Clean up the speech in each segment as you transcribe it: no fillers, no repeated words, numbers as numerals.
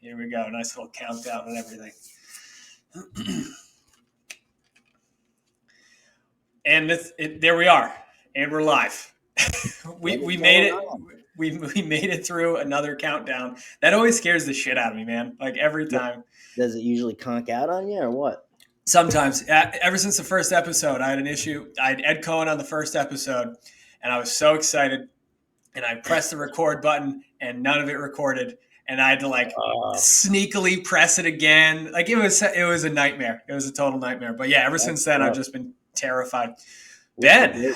Here we go. Nice little countdown and everything. And there we are. And we're live. we made it. We made it through another countdown. That always scares the shit out of me, man. Like every time. Does it usually conk out on you or what? Sometimes. Ever since the first episode, I had an issue. I had Ed Cohen on the first episode, and I was so excited. And I pressed the record button, and none of it recorded. And I had to sneakily press it again. Like it was a nightmare. It was a total nightmare. But yeah, ever since then, I've just been terrified. Ben.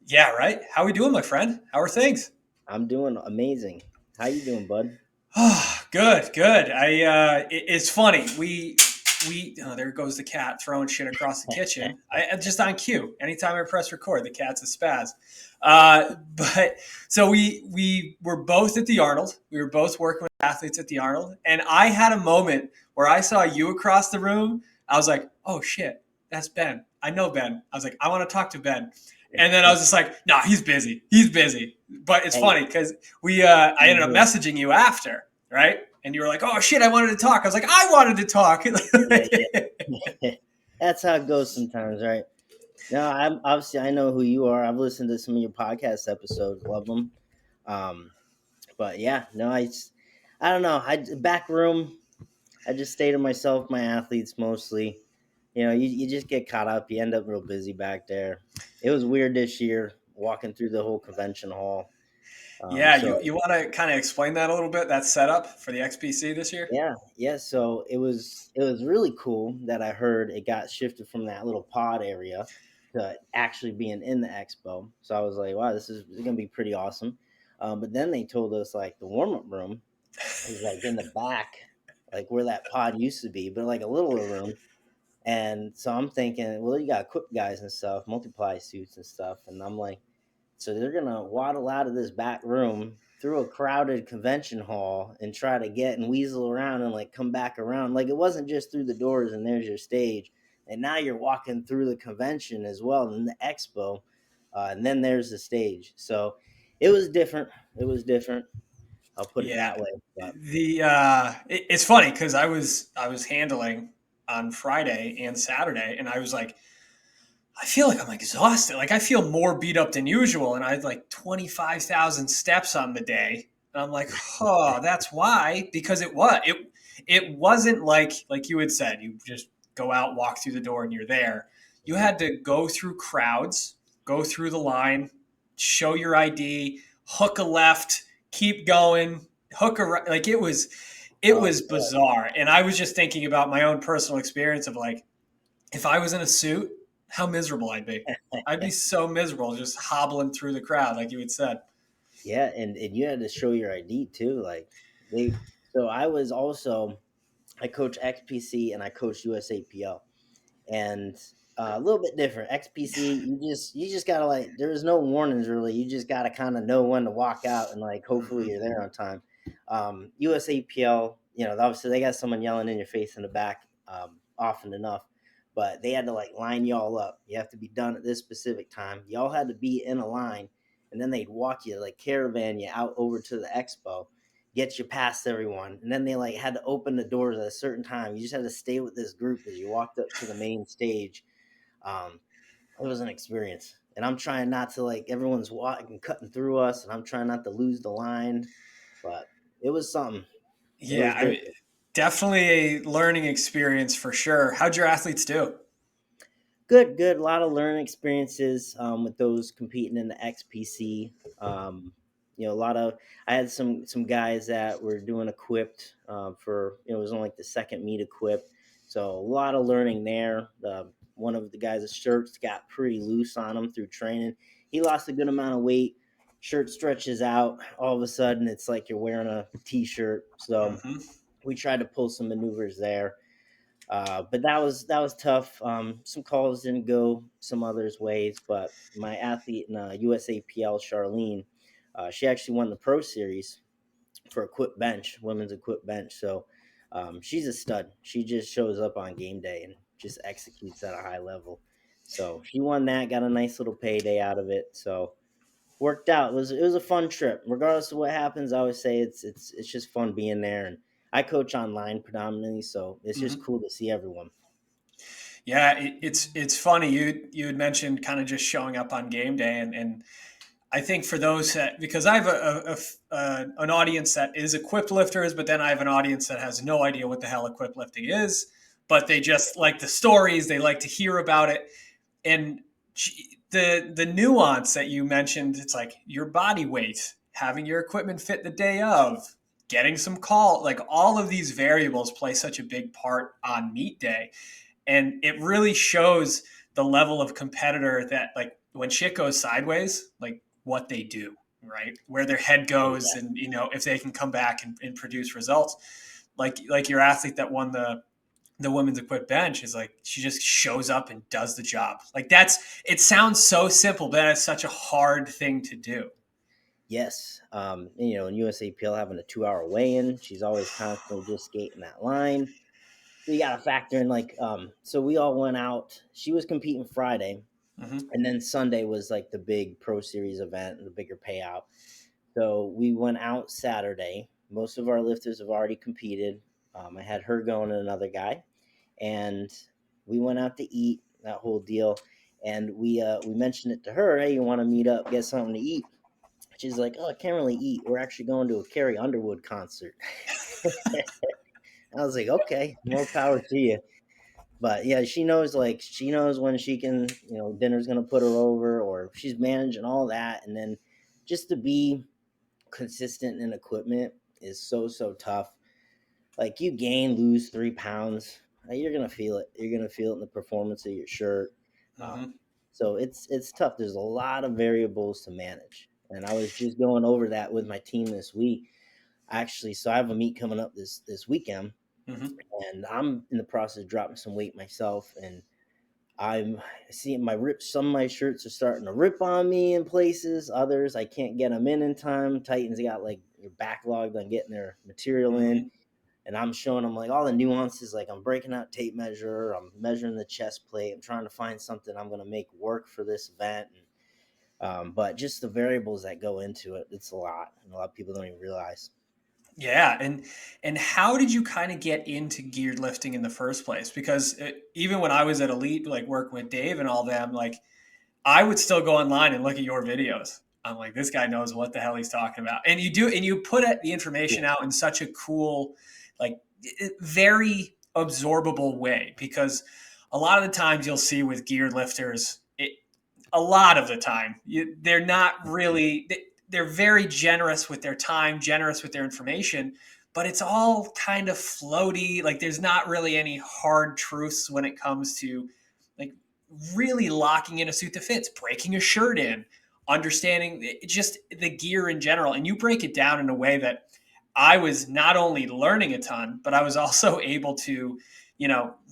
Yeah, right. How are we doing, my friend? How are things? I'm doing amazing. How you doing, bud? Oh, good. It's funny. We there goes the cat throwing shit across the kitchen. I just on cue. Anytime I press record, the cat's a spaz. But so we were both at the Arnold. We were both working with athletes at the Arnold, and I had a moment where I saw you across the room. I was like, "Oh shit, that's Ben. I know Ben." I was like, "I want to talk to Ben." And then I was just like, "No, he's busy. He's busy." But it's funny because I ended up messaging you after, right? And you were like, "Oh shit, I wanted to talk." I was like, "I wanted to talk." Yeah. That's how it goes sometimes, right? No, I know who you are. I've listened to some of your podcast episodes, love them. But yeah, no, I don't know. Back room, I just stay to myself, my athletes mostly. You know, you just get caught up. You end up real busy back there. It was weird this year walking through the whole convention hall. You want to kind of explain that a little bit, that setup for the XPC this year? Yeah. So it was really cool that I heard it got shifted from that little pod area to actually being in the expo. So I was like, wow, this is going to be pretty awesome. But then they told us like the warm-up room is like in the back, like where that pod used to be, but like a littler room. And so I'm thinking, well, you got equipped guys and stuff, multiply suits and stuff. And I'm like, so they're going to waddle out of this back room through a crowded convention hall and try to get and weasel around and like come back around. Like it wasn't just through the doors and there's your stage. And now you're walking through the convention as well in the expo. And then there's the stage. So it was different. I'll put it that way. But. It's funny because I was handling on Friday and Saturday, and I was like, I feel like I'm exhausted. Like I feel more beat up than usual, and I had like 25,000 steps on the day. And I'm like, oh, that's why. Because it wasn't like you had said, you just go out, walk through the door, and you're there. You had to go through crowds, go through the line, show your ID, hook a left, keep going, hook a right. Like it was bizarre. And I was just thinking about my own personal experience of like, if I was in a suit, how miserable I'd be. I'd be so miserable just hobbling through the crowd, like you had said. Yeah, and you had to show your ID too. Like so I was also, I coach XPC and I coach USAPL, and a little bit different. XPC, you just gotta like, there's no warnings really. You just gotta kind of know when to walk out and like hopefully you're there on time. USAPL, you know, obviously they got someone yelling in your face in the back often enough, but they had to like line y'all up. You have to be done at this specific time. Y'all had to be in a line, and then they'd walk you like caravan you out over to the expo, get you past everyone, and then they like had to open the doors at a certain time. You just had to stay with this group as you walked up to the main stage. It was an experience, and I'm trying not to like, everyone's walking cutting through us, and I'm trying not to lose the line, but it was something. Yeah, definitely a learning experience for sure. How'd your athletes do? Good. A lot of learning experiences with those competing in the XPC. You know, I had some guys that were doing equipped for, it was on like the second meet equipped. So a lot of learning there. One of the guys' shirts got pretty loose on him through training. He lost a good amount of weight. Shirt stretches out. All of a sudden, it's like you're wearing a t-shirt. So we tried to pull some maneuvers there. But that was tough. Some calls didn't go some others' ways, but my athlete in USAPL, Charlene, she actually won the Pro Series for equipped bench, women's equipped bench. So she's a stud. She just shows up on game day and just executes at a high level. So she won that, got a nice little payday out of it. So worked out. It was a fun trip. Regardless of what happens, I always say it's just fun being there, and I coach online predominantly, so it's just Mhm. cool to see everyone. Yeah, it's funny. You had mentioned kind of just showing up on game day, and I think for those that, because I have an audience that is equipped lifters, but then I have an audience that has no idea what the hell equipped lifting is, but they just like the stories, they like to hear about it, and the nuance that you mentioned, it's like your body weight, having your equipment fit the day of, getting some call, like all of these variables play such a big part on meet day, and it really shows the level of competitor that, like, when shit goes sideways, like what they do, right, where their head Oh goes, yeah. and if they can come back and produce results, like your athlete that won the women's equipped bench, is like she just shows up and does the job. Like, that's, it sounds so simple, but it's such a hard thing to do. Yes. And, in USAPL having a 2 hour weigh-in, she's always constantly just skating that line. So you got to factor in so we all went out. She was competing Friday, Mm-hmm. and then Sunday was like the big Pro Series event and the bigger payout. So we went out Saturday. Most of our lifters have already competed. I had her going and another guy, and we went out to eat, that whole deal. And we mentioned it to her, hey, you want to meet up, get something to eat? She's like, oh, I can't really eat. We're actually going to a Carrie Underwood concert. I was like, okay, more power to you. But yeah, she knows when she can, dinner's gonna put her over, or she's managing all that, and then just to be consistent in equipment is so tough. Like you gain, lose 3 pounds, you're gonna feel it. You're gonna feel it in the performance of your shirt. Um, Mm-hmm. so it's tough. There's a lot of variables to manage, and I was just going over that with my team this week. Actually, so I have a meet coming up this weekend, Mm-hmm. and I'm in the process of dropping some weight myself, and I'm seeing my rip. Some of my shirts are starting to rip on me in places. Others I can't get them in time. Titans got like you're backlogged on getting their material in, Mm-hmm. and I'm showing them like all the nuances. Like I'm breaking out tape measure. I'm measuring the chest plate. I'm trying to find something I'm going to make work for this event. But just the variables that go into it, it's a lot, and a lot of people don't even realize. Yeah, and how did you kind of get into geared lifting in the first place? Because even when I was at Elite, like working with Dave and all them, like I would still go online and look at your videos. I'm like, this guy knows what the hell he's talking about, and you do, and you put the information Yeah, out in such a cool, like, very absorbable way. Because a lot of the times you'll see with geared lifters, a lot of the time they're not really, they're very generous with their time, generous with their information, but it's all kind of floaty. Like, there's not really any hard truths when it comes to, like, really locking in a suit that fits, breaking a shirt in, understanding just the gear in general. And you break it down in a way that I was not only learning a ton, but I was also able to,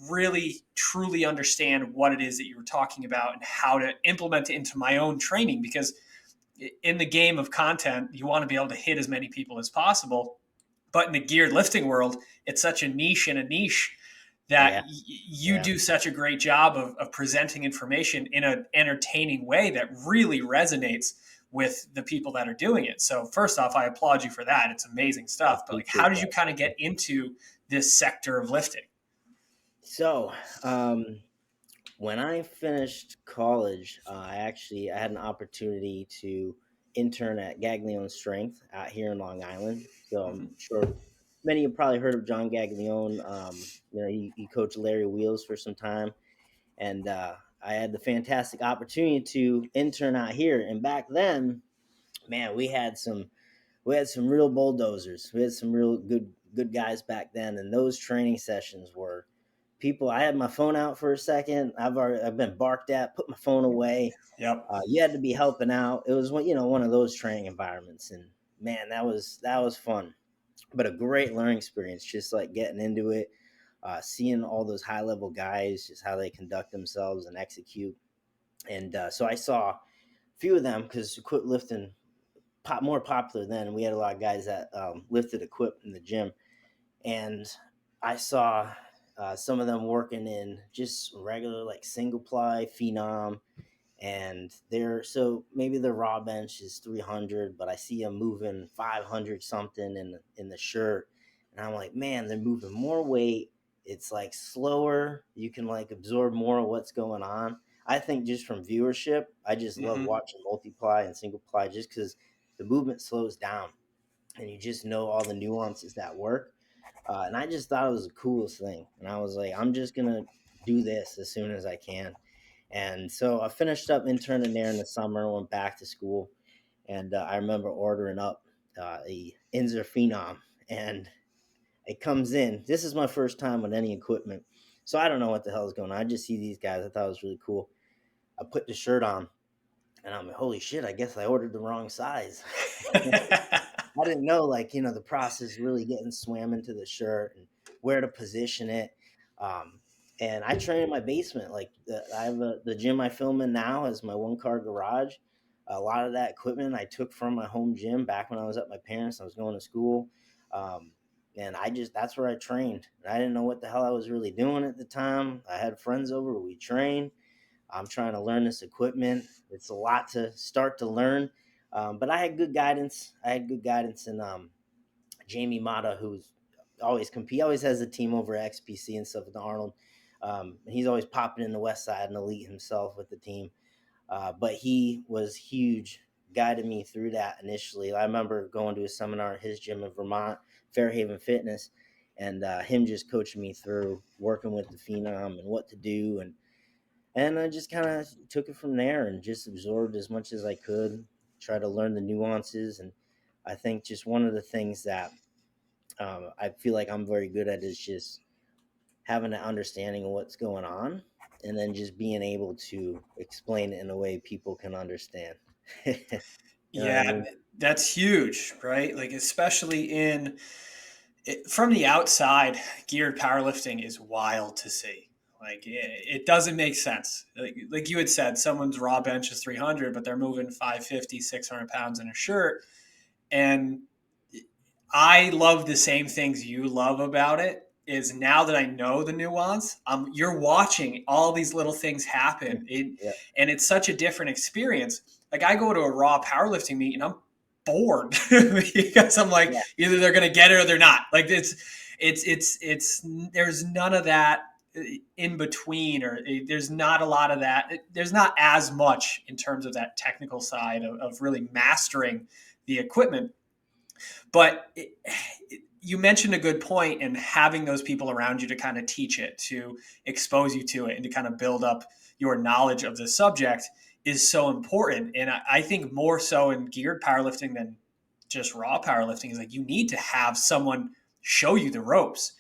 really truly understand what it is that you were talking about and how to implement it into my own training. Because in the game of content, you want to be able to hit as many people as possible. But in the geared lifting world, it's such a niche and a niche that yeah, you yeah. do such a great job of presenting information in an entertaining way that really resonates with the people that are doing it. So first off, I applaud you for that. It's amazing I stuff. But, like, how appreciate did you that. kind of Thank you. get into this sector of lifting? So, when I finished college, I had an opportunity to intern at Gaglione Strength out here in Long Island. So I'm Mm-hmm. sure many of you probably heard of John Gaglione. He coached Larry Wheels for some time, and I had the fantastic opportunity to intern out here. And back then, man, we had some real bulldozers. We had some real good guys back then, and those training sessions were people. I had my phone out for a second. I've been barked at. Put my phone away. Yep. You had to be helping out. It was one of those training environments, and man, that was fun, but a great learning experience. Just like getting into it, seeing all those high level guys, just how they conduct themselves and execute. And so I saw a few of them because quit lifting more popular then. We had a lot of guys that lifted equipped in the gym, and I saw some of them working in just regular like single ply phenom, and maybe the raw bench is 300, but I see them moving 500 something in the shirt. And I'm like, man, they're moving more weight. It's like slower. You can like absorb more of what's going on. I think just from viewership, I just love Hmm. watching multiply and single ply just because the movement slows down and you just know all the nuances that work. And I just thought it was the coolest thing. And I was like, I'm just going to do this as soon as I can. And so I finished up interning there in the summer, went back to school. And I remember ordering up a Inzer Phenom. And it comes in. This is my first time with any equipment. So I don't know what the hell is going on. I just see these guys. I thought it was really cool. I put the shirt on and I'm like, holy shit, I guess I ordered the wrong size. I didn't know, like, the process really getting swam into the shirt and where to position it. Um, and I train in my basement. Like, I have the gym I film in now is my one car garage. A lot of that equipment I took from my home gym back when I was at my parents. I was going to school. Um, and that's where I trained. I didn't know what the hell I was really doing at the time. I had friends over, we trained. I'm trying to learn this equipment. It's a lot to start to learn. But I had good guidance. I had good guidance in Jamie Mata, who's always compete, always has a team over at XPC and stuff with Arnold. He's always popping in the West Side and elite himself with the team. But he was huge, guided me through that initially. I remember going to a seminar at his gym in Vermont, Fairhaven Fitness, and him just coaching me through working with the Phenom and what to do. And I just kind of took it from there and just absorbed as much as I could, try to learn the nuances. And I think just one of the things that I feel like I'm very good at is just having an understanding of what's going on and then just being able to explain it in a way people can understand. You know what I Yeah, mean? that's huge, right? Like, especially from the outside, geared powerlifting is wild to see. Like, it doesn't make sense. Like you had said, someone's raw bench is 300, but they're moving 550, 600 pounds in a shirt. And I love the same things you love about it. Is now that I know the nuance, you're watching all these little things happen, Yeah, and it's such a different experience. Like, I go to a raw powerlifting meet and I'm bored because I'm like, yeah, either they're gonna get it or they're not. Like, it's there's none of that in between, or there's not a lot of that. There's not as much in terms of that technical side of really mastering the equipment. But you mentioned a good point in having those people around you to kind of teach it, to expose you to it, and to kind of build up your knowledge of the subject is so important. And I think more so in geared powerlifting than just raw powerlifting is like you need to have someone show you the ropes,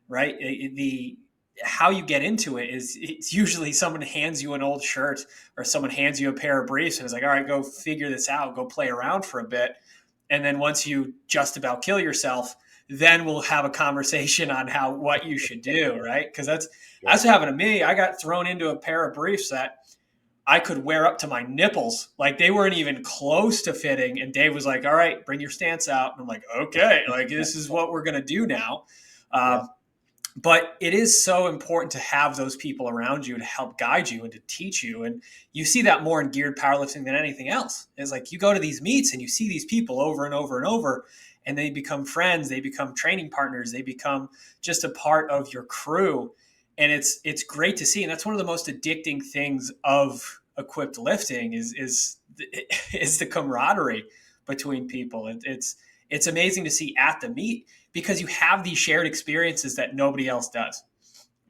right? The how you get into it is it's usually someone hands you an old shirt or someone hands you a pair of briefs and is like, all right, go figure this out, go play around for a bit. And then once you just about kill yourself, then we'll have a conversation on what you should do, right? Because yeah, that's what happened to me. I got thrown into a pair of briefs that I could wear up to my nipples. Like, they weren't even close to fitting. And Dave was like, all right, bring your stance out. And I'm like, okay, like, this is what we're going to do now. yeah, But it is so important to have those people around you to help guide you and to teach you. And you see that more in geared powerlifting than anything else. It's like you go to these meets and you see these people over and over and over, and they become friends, they become training partners, they become just a part of your crew. And it's great to see. And that's one of the most addicting things of equipped lifting is the camaraderie between people. It's amazing to see at the meet because you have these shared experiences that nobody else does,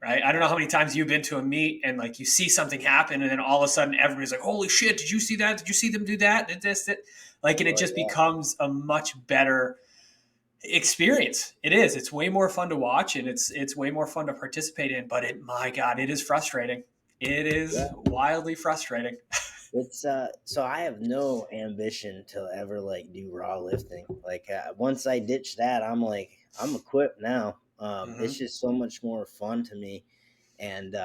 right? I don't yeah, know how many times you've been to a meet and like you see something happen and then all of a sudden everybody's like, holy shit, did you see that? Did you see them do that? Did this, that? Like, and it right, just yeah, becomes a much better experience. It is. It's way more fun to watch and it's way more fun to participate in, but my God, it is frustrating. It is yeah. wildly frustrating. It's so I have no ambition to ever like do raw lifting. Like once I ditch that, I'm like I'm equipped now. It's Mm-hmm. just so much more fun to me. And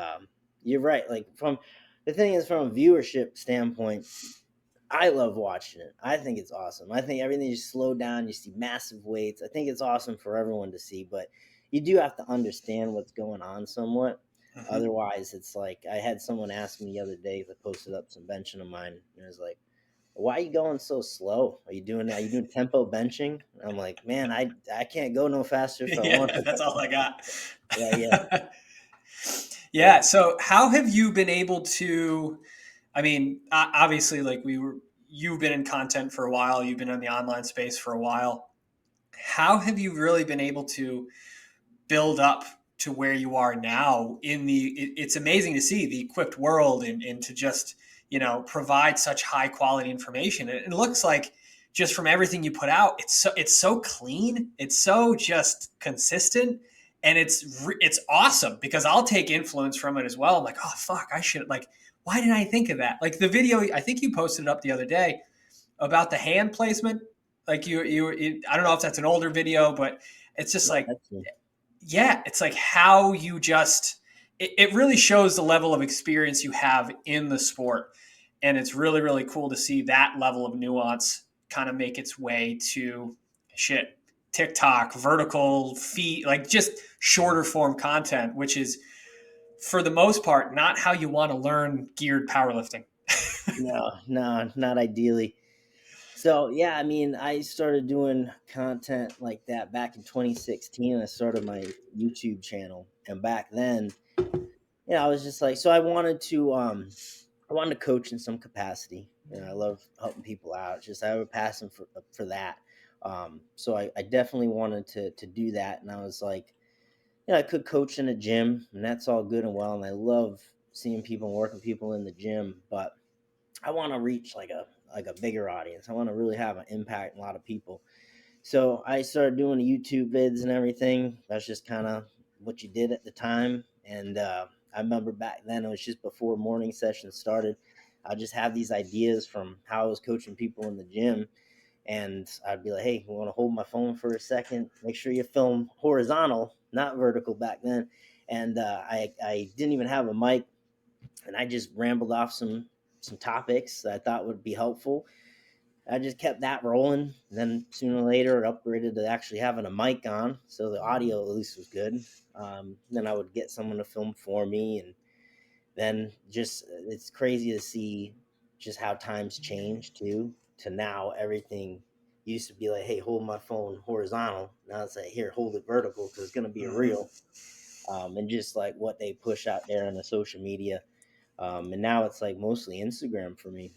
you're right. Like from the thing is from a viewership standpoint, I love watching it. I think it's awesome. I think everything is slowed down. You see massive weights. I think it's awesome for everyone to see, but you do have to understand what's going on somewhat. Mm-hmm. Otherwise, it's like I had someone ask me the other day. I posted up some benching of mine, and it was like, why are you going so slow? Are you doing tempo benching? I'm like, man, I can't go no faster if I want Yeah, to. that's all I got. Yeah, yeah, Yeah. yeah. So how have you been able to, I mean, obviously like you've been in content for a while, you've been in the online space for a while. How have you really been able to build up to where you are now it's amazing to see the equipped world and to just provide such high quality information. It looks like just from everything you put out, it's so clean, it's so just consistent, and it's awesome because I'll take influence from it as well. I'm like, oh fuck, I should, like, why didn't I think of that? Like the video I think you posted up the other day about the hand placement. Like I don't know if that's an older video, but it's just No, like, that's me. yeah, it's like how you just, it really shows the level of experience you have in the sport. And it's really, really cool to see that level of nuance kind of make its way to shit, TikTok, vertical feed, like just shorter form content, which is for the most part not how you want to learn geared powerlifting. No, no, not ideally. So yeah, I mean, I started doing content like that back in 2016. I started my YouTube channel, and back then, I was just like, so I wanted to coach in some capacity. I love helping people out. Just I have a passion for that. So I definitely wanted to do that, and I was like, I could coach in a gym, and that's all good and well, and I love seeing people and working people in the gym, but I want to reach like a bigger audience. I want to really have an impact on a lot of people. So I started doing the YouTube vids and everything. That's just kind of what you did at the time. And I remember back then, it was just before morning sessions started. I just have these ideas from how I was coaching people in the gym. And I'd be like, hey, you want to hold my phone for a second? Make sure you film horizontal, not vertical back then. And I didn't even have a mic. And I just rambled off some topics that I thought would be helpful. I just kept that rolling. And then sooner or later, it upgraded to actually having a mic on, so the audio at least was good. Then I would get someone to film for me, and then just it's crazy to see just how times change too. To now, everything used to be like, "Hey, hold my phone horizontal." Now it's like, "Here, hold it vertical because it's gonna be a Mm-hmm. reel." And just like what they push out there on the social media, and now it's like mostly Instagram for me,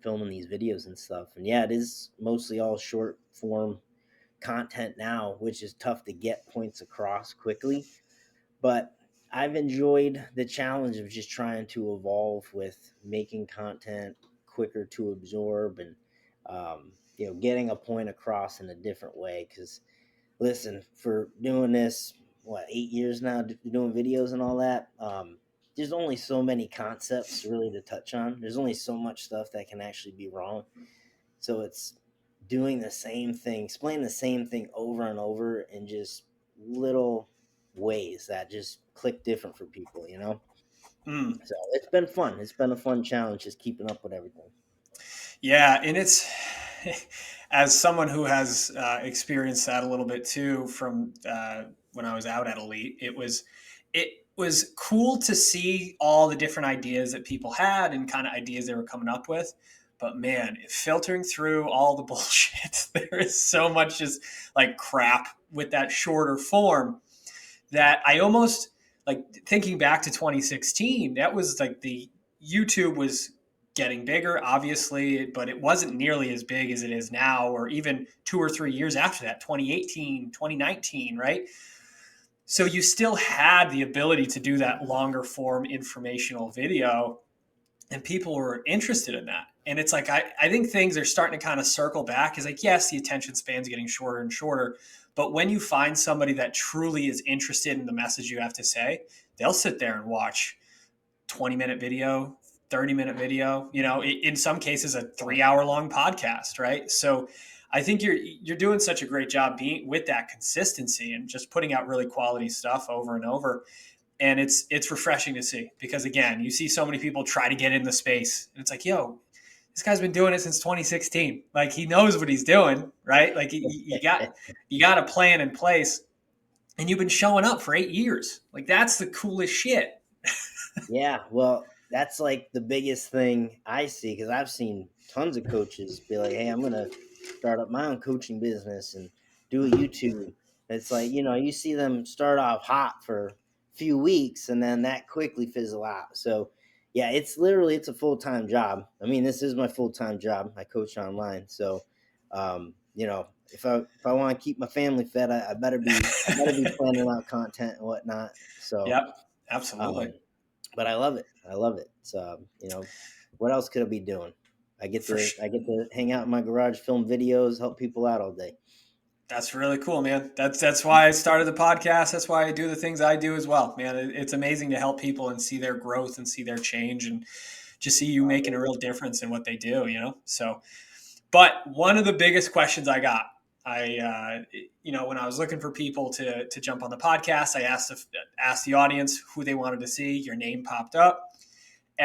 filming these videos and stuff. And yeah, it is mostly all short form content now, which is tough to get points across quickly. But I've enjoyed the challenge of just trying to evolve with making content quicker to absorb and, getting a point across in a different way. Because listen, for doing this, what, 8 years now, doing videos and all that, there's only so many concepts really to touch on. There's only so much stuff that can actually be wrong. So it's doing the same thing, explaining the same thing over and over in just little ways that just click different for people. Mm. So it's been fun. It's been a fun challenge just keeping up with everything. Yeah, and it's as someone who has experienced that a little bit too from when I was out at Elite. It was cool to see all the different ideas that people had and kind of ideas they were coming up with. But man, filtering through all the bullshit, there is so much just like crap with that shorter form that I almost, like, thinking back to 2016, that was like the YouTube was getting bigger, obviously, but it wasn't nearly as big as it is now, or even 2 or 3 years after that, 2018, 2019, right? So you still had the ability to do that longer form informational video, and people were interested in that. And it's like I think things are starting to kind of circle back. Is like, yes, the attention span's getting shorter and shorter, but when you find somebody that truly is interested in the message you have to say, they'll sit there and watch 20-minute video, 30-minute video, in some cases a 3 hour long podcast, right? So I think you're doing such a great job being with that consistency and just putting out really quality stuff over and over. And it's refreshing to see because, again, you see so many people try to get in the space and it's like, yo, this guy's been doing it since 2016. Like, he knows what he's doing, right? Like, you got a plan in place, and you've been showing up for 8 years. Like, that's the coolest shit. Yeah, well, that's like the biggest thing I see, because I've seen tons of coaches be like, "Hey, I'm gonna start up my own coaching business and do a YouTube." It's like, you see them start off hot for a few weeks and then that quickly fizzle out. So yeah, it's a full-time job. I mean, this is my full-time job. I coach online. So if I want to keep my family fed, I better be planning out content and whatnot. So Yep, absolutely. um but I love it. I love it. So, what else could I be doing? I get For to sure. I get to hang out in my garage, film videos, help people out all day. That's really cool, man. That's why I started the podcast. That's why I do the things I do as well, man. It's amazing to help people and see their growth and see their change and just see you Oh, making a dude. real difference in what they do, you know? So, but one of the biggest questions I got, when I was looking for people to jump on the podcast, I asked the audience who they wanted to see. Your name popped up.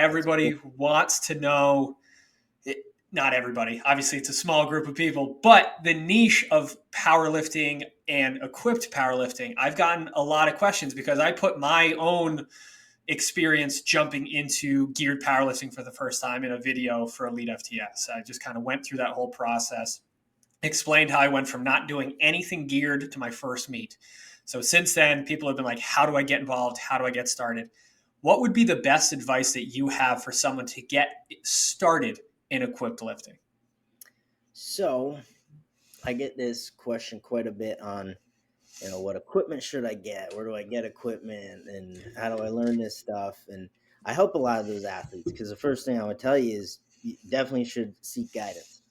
That's cool. Everybody wants to know it, not everybody, obviously it's a small group of people, but the niche of powerlifting and equipped powerlifting, I've gotten a lot of questions because I put my own experience jumping into geared powerlifting for the first time in a video for Elite FTS. I just kind of went through that whole process, explained how I went from not doing anything geared to my first meet. So since then, people have been like, how do I get involved? How do I get started? What would be the best advice that you have for someone to get started in equipped lifting? So I get this question quite a bit on, what equipment should I get? Where do I get equipment? And how do I learn this stuff? And I help a lot of those athletes, because the first thing I would tell you is you definitely should seek guidance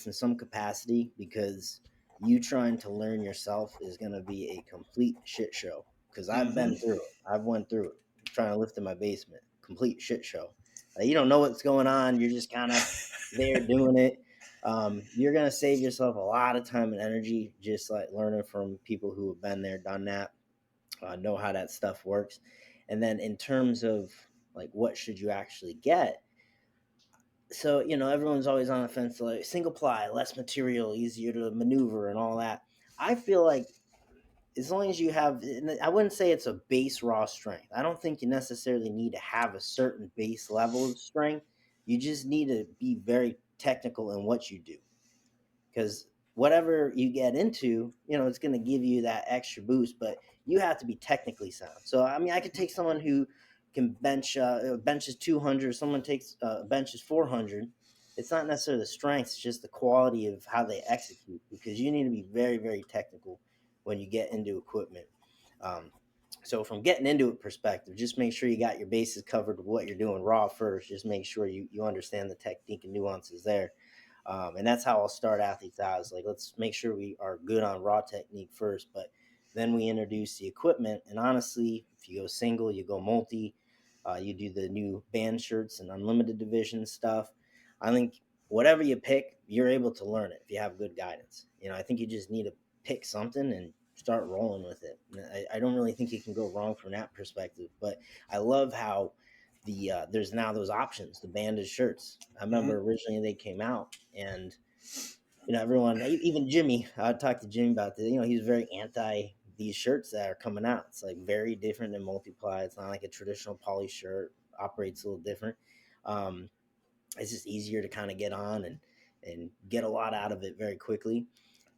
in some capacity, because you trying to learn yourself is going to be a complete shit show, because I've Mm-hmm. been through it. I've went through it trying to lift in my basement. Complete shit show. You don't know what's going on. You're just kind of there doing it. You're going to save yourself a lot of time and energy just like learning from people who have been there, done that, know how that stuff works. And then in terms of like what should you actually get, so everyone's always on the fence, like single ply, less material, easier to maneuver and all that. I feel like as long as you have, and I wouldn't say it's a base raw strength. I don't think you necessarily need to have a certain base level of strength. You just need to be very technical in what you do, because whatever you get into, it's going to give you that extra boost, but you have to be technically sound. So, I mean, I could take someone who can benches 200, someone takes benches 400. It's not necessarily the strength, it's just the quality of how they execute, because you need to be very, very technical when you get into equipment. Um, so from getting into it perspective, just make sure you got your bases covered with what you're doing raw first. Just make sure you understand the technique and nuances there. And that's how I'll start athletes out. Is like, let's make sure we are good on raw technique first, but then we introduce the equipment. And honestly, if you go single, you go multi, you do the new band shirts and unlimited division stuff. I think whatever you pick, you're able to learn it if you have good guidance. I think you just need to pick something and start rolling with it. I don't really think you can go wrong from that perspective. But I love how there's now those options, the banded shirts. I remember Mm-hmm. originally they came out, and everyone, even Jimmy, I talked to Jimmy about this. He's very anti these shirts that are coming out. It's like very different than multiply. It's not like a traditional poly shirt. Operates a little different. Um, it's just easier to kind of get on and get a lot out of it very quickly.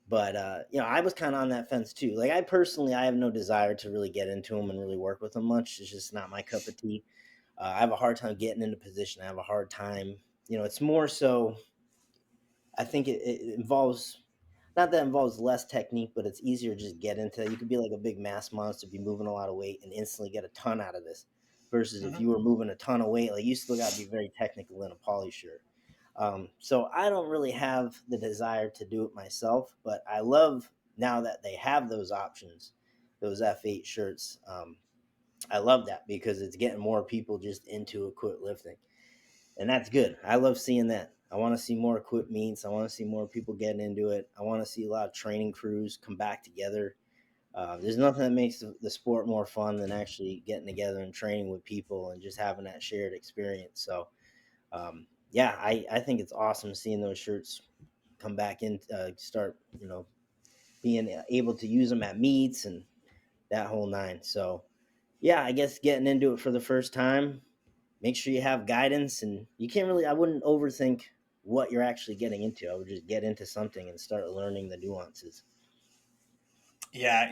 But I was kind of on that fence too. Like, I have no desire to really get into them and really work with them much. It's just not my cup of tea. I have a hard time getting into position. I have a hard time. It's more so. I think it involves, not that it involves less technique, but it's easier to just get into it. You could be like a big mass monster, be moving a lot of weight, and instantly get a ton out of this. Versus if Mm-hmm. you were moving a ton of weight, like, you still got to be very technical in a poly shirt. So I don't really have the desire to do it myself, but I love now that they have those options, those F8 shirts. I love that because it's getting more people just into equip lifting, and that's good. I love seeing that. I want to see more equip meets. I want to see more people getting into it. I want to see a lot of training crews come back together. There's nothing that makes the sport more fun than actually getting together and training with people and just having that shared experience. So, yeah, I think it's awesome seeing those shirts come back in, start, being able to use them at meets and that whole nine. So, yeah, I guess getting into it for the first time, make sure you have guidance, and you can't really, I wouldn't overthink what you're actually getting into. I would just get into something and start learning the nuances. Yeah,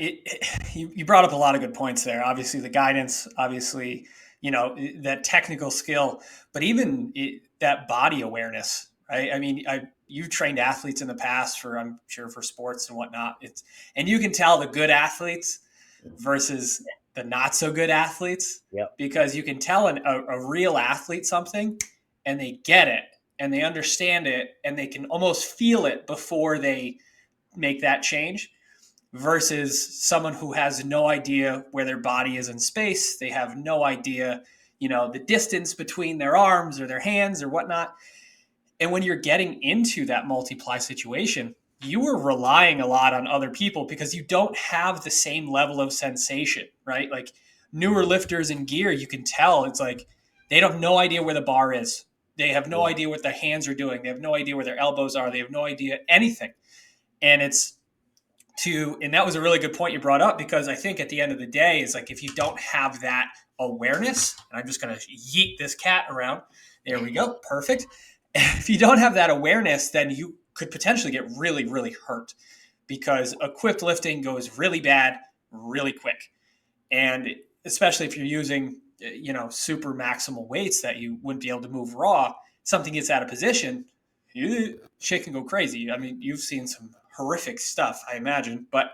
you brought up a lot of good points there. Obviously, the guidance, obviously, that technical skill, but even that body awareness, right? I mean, you've trained athletes in the past for, I'm sure, for sports and whatnot. And you can tell the good athletes versus the not so good athletes, Yep. because you can tell a real athlete something and they get it and they understand it and they can almost feel it before they make that change, versus someone who has no idea where their body is in space. They have no idea, the distance between their arms or their hands or whatnot. And when you're getting into that multiply situation, you are relying a lot on other people because you don't have the same level of sensation, right? Like newer lifters in gear, you can tell it's like they have no idea where the bar is. They have no Yeah. idea what their hands are doing. They have no idea where their elbows are. They have no idea anything. And and that was a really good point you brought up, because I think at the end of the day is like, if you don't have that awareness, and I'm just going to yeet this cat around. There we go. Perfect. If you don't have that awareness, then you could potentially get really, really hurt, because equipped lifting goes really bad really quick. And especially if you're using, super maximal weights that you wouldn't be able to move raw, something gets out of position, shit can go crazy. I mean, you've seen some horrific stuff, I imagine. But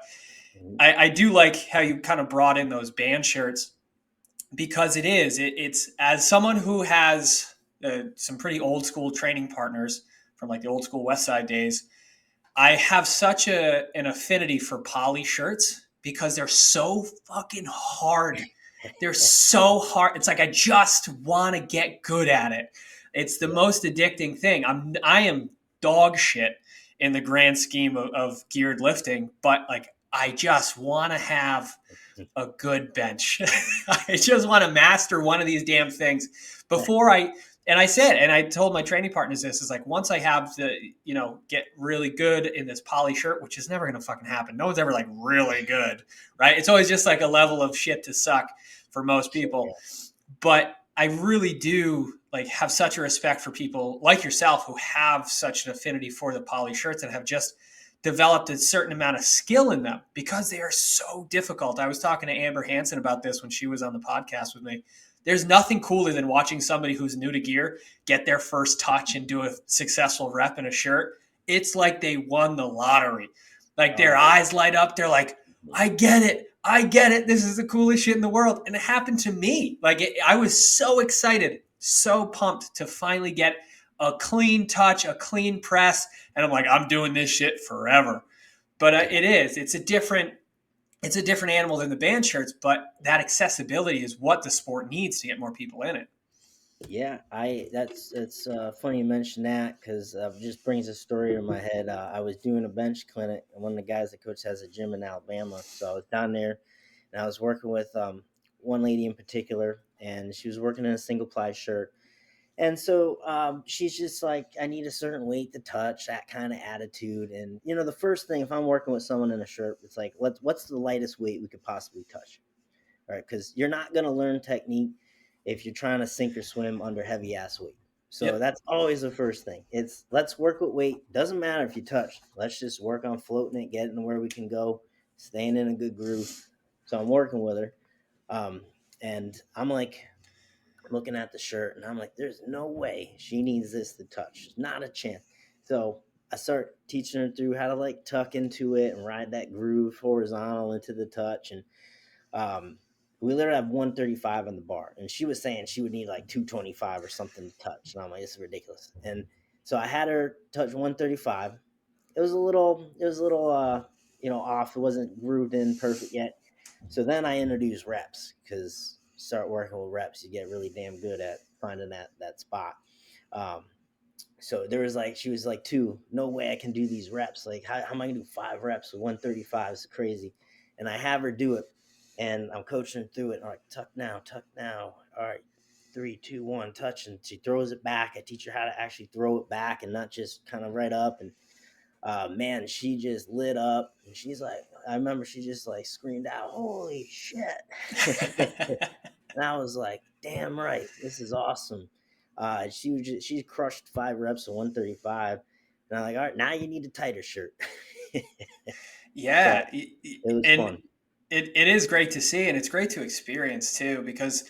Mhm. I do like how you kind of brought in those band shirts, because it's as someone who has some pretty old school training partners from like the old school West Side days. I have such an affinity for poly shirts because they're so fucking hard. They're so hard. It's like I just want to get good at it. It's the Yeah. most addicting thing. I am dog shit in the grand scheme of geared lifting, but like I just want to have a good bench. I just want to master one of these damn things before I told my training partners this is like, once I have to, get really good in this poly shirt, which is never going to fucking happen. No one's ever like really good, right? It's always just like a level of shit to suck for most people. Yeah. But I really do like have such a respect for people like yourself who have such an affinity for the poly shirts and have just developed a certain amount of skill in them because they are so difficult. I was talking to Amber Hansen about this when she was on the podcast with me. There's nothing cooler than watching somebody who's new to gear get their first touch and do a successful rep in a shirt. It's like they won the lottery. Like their Oh, eyes light up. They're like, I get it. I get it. This is the coolest shit in the world. And it happened to me. I was so excited, so pumped to finally get a clean touch, a clean press. And I'm like, I'm doing this shit forever. But it's a different animal than the band shirts, but that accessibility is what the sport needs to get more people in it. yeah. That's funny you mention that, because just brings a story in my head. I was doing a bench clinic, and one of the guys that coach has a gym in Alabama, so I was down there, and I was working with one lady in particular, and she was working in a single ply shirt. And so she's just like, I need a certain weight to touch, that kind of attitude. And the first thing, if I'm working with someone in a shirt, it's like, what's the lightest weight we could possibly touch? All right, because you're not going to learn technique if you're trying to sink or swim under heavy ass weight. So Yep. that's always the first thing. It's let's work with weight. Doesn't matter if you touch. Let's just work on floating it, getting to where we can go, staying in a good groove. So I'm working with her, um, and I'm like looking at the shirt, and I'm like, there's no way she needs this to touch. Not a chance. So I start teaching her through how to like tuck into it and ride that groove horizontal into the touch. And we literally have 135 on the bar, and she was saying she would need like 225 or something to touch. And I'm like, this is ridiculous. And so I had her touch 135. It was a little off. It wasn't grooved in perfect yet. So then I introduced reps, because you start working with reps, you get really damn good at finding that spot. Um, so there was like, she was like, no way I can do these reps. Like, how am I gonna do 5 reps with 135? It's crazy. And I have her do it, and I'm coaching her through it. All right, tuck now, tuck now. All right, 3, 2, 1, touch. And she throws it back. I teach her how to actually throw it back and not just kind of right up. And man, she just lit up, and she's like, I remember she just like screamed out, "Holy shit!" And I was like, damn right, this is awesome. She crushed 5 reps of 135. And I'm like, all right, now you need a tighter shirt. Yeah, But it was and fun. it is great to see, and it's great to experience too, because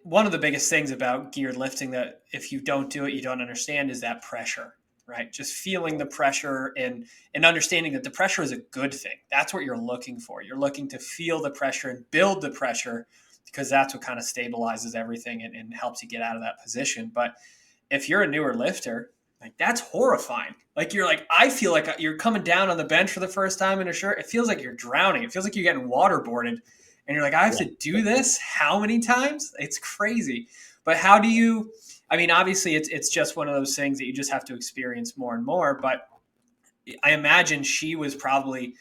one of the biggest things about geared lifting that if you don't do it, you don't understand is that pressure, right? Just feeling the pressure and understanding that the pressure is a good thing. That's what you're looking for. You're looking to feel the pressure and build the pressure because that's what kind of stabilizes everything and helps you get out of that position. But if you're a newer lifter, like that's horrifying. Like you're like, I feel like you're coming down on the bench for the first time in a shirt. It feels like you're drowning. It feels like you're getting waterboarded. And you're like, I have Yeah. to do this how many times? It's crazy. But how do you, I mean, obviously it's just one of those things that you just have to experience more and more. But I imagine she was probably,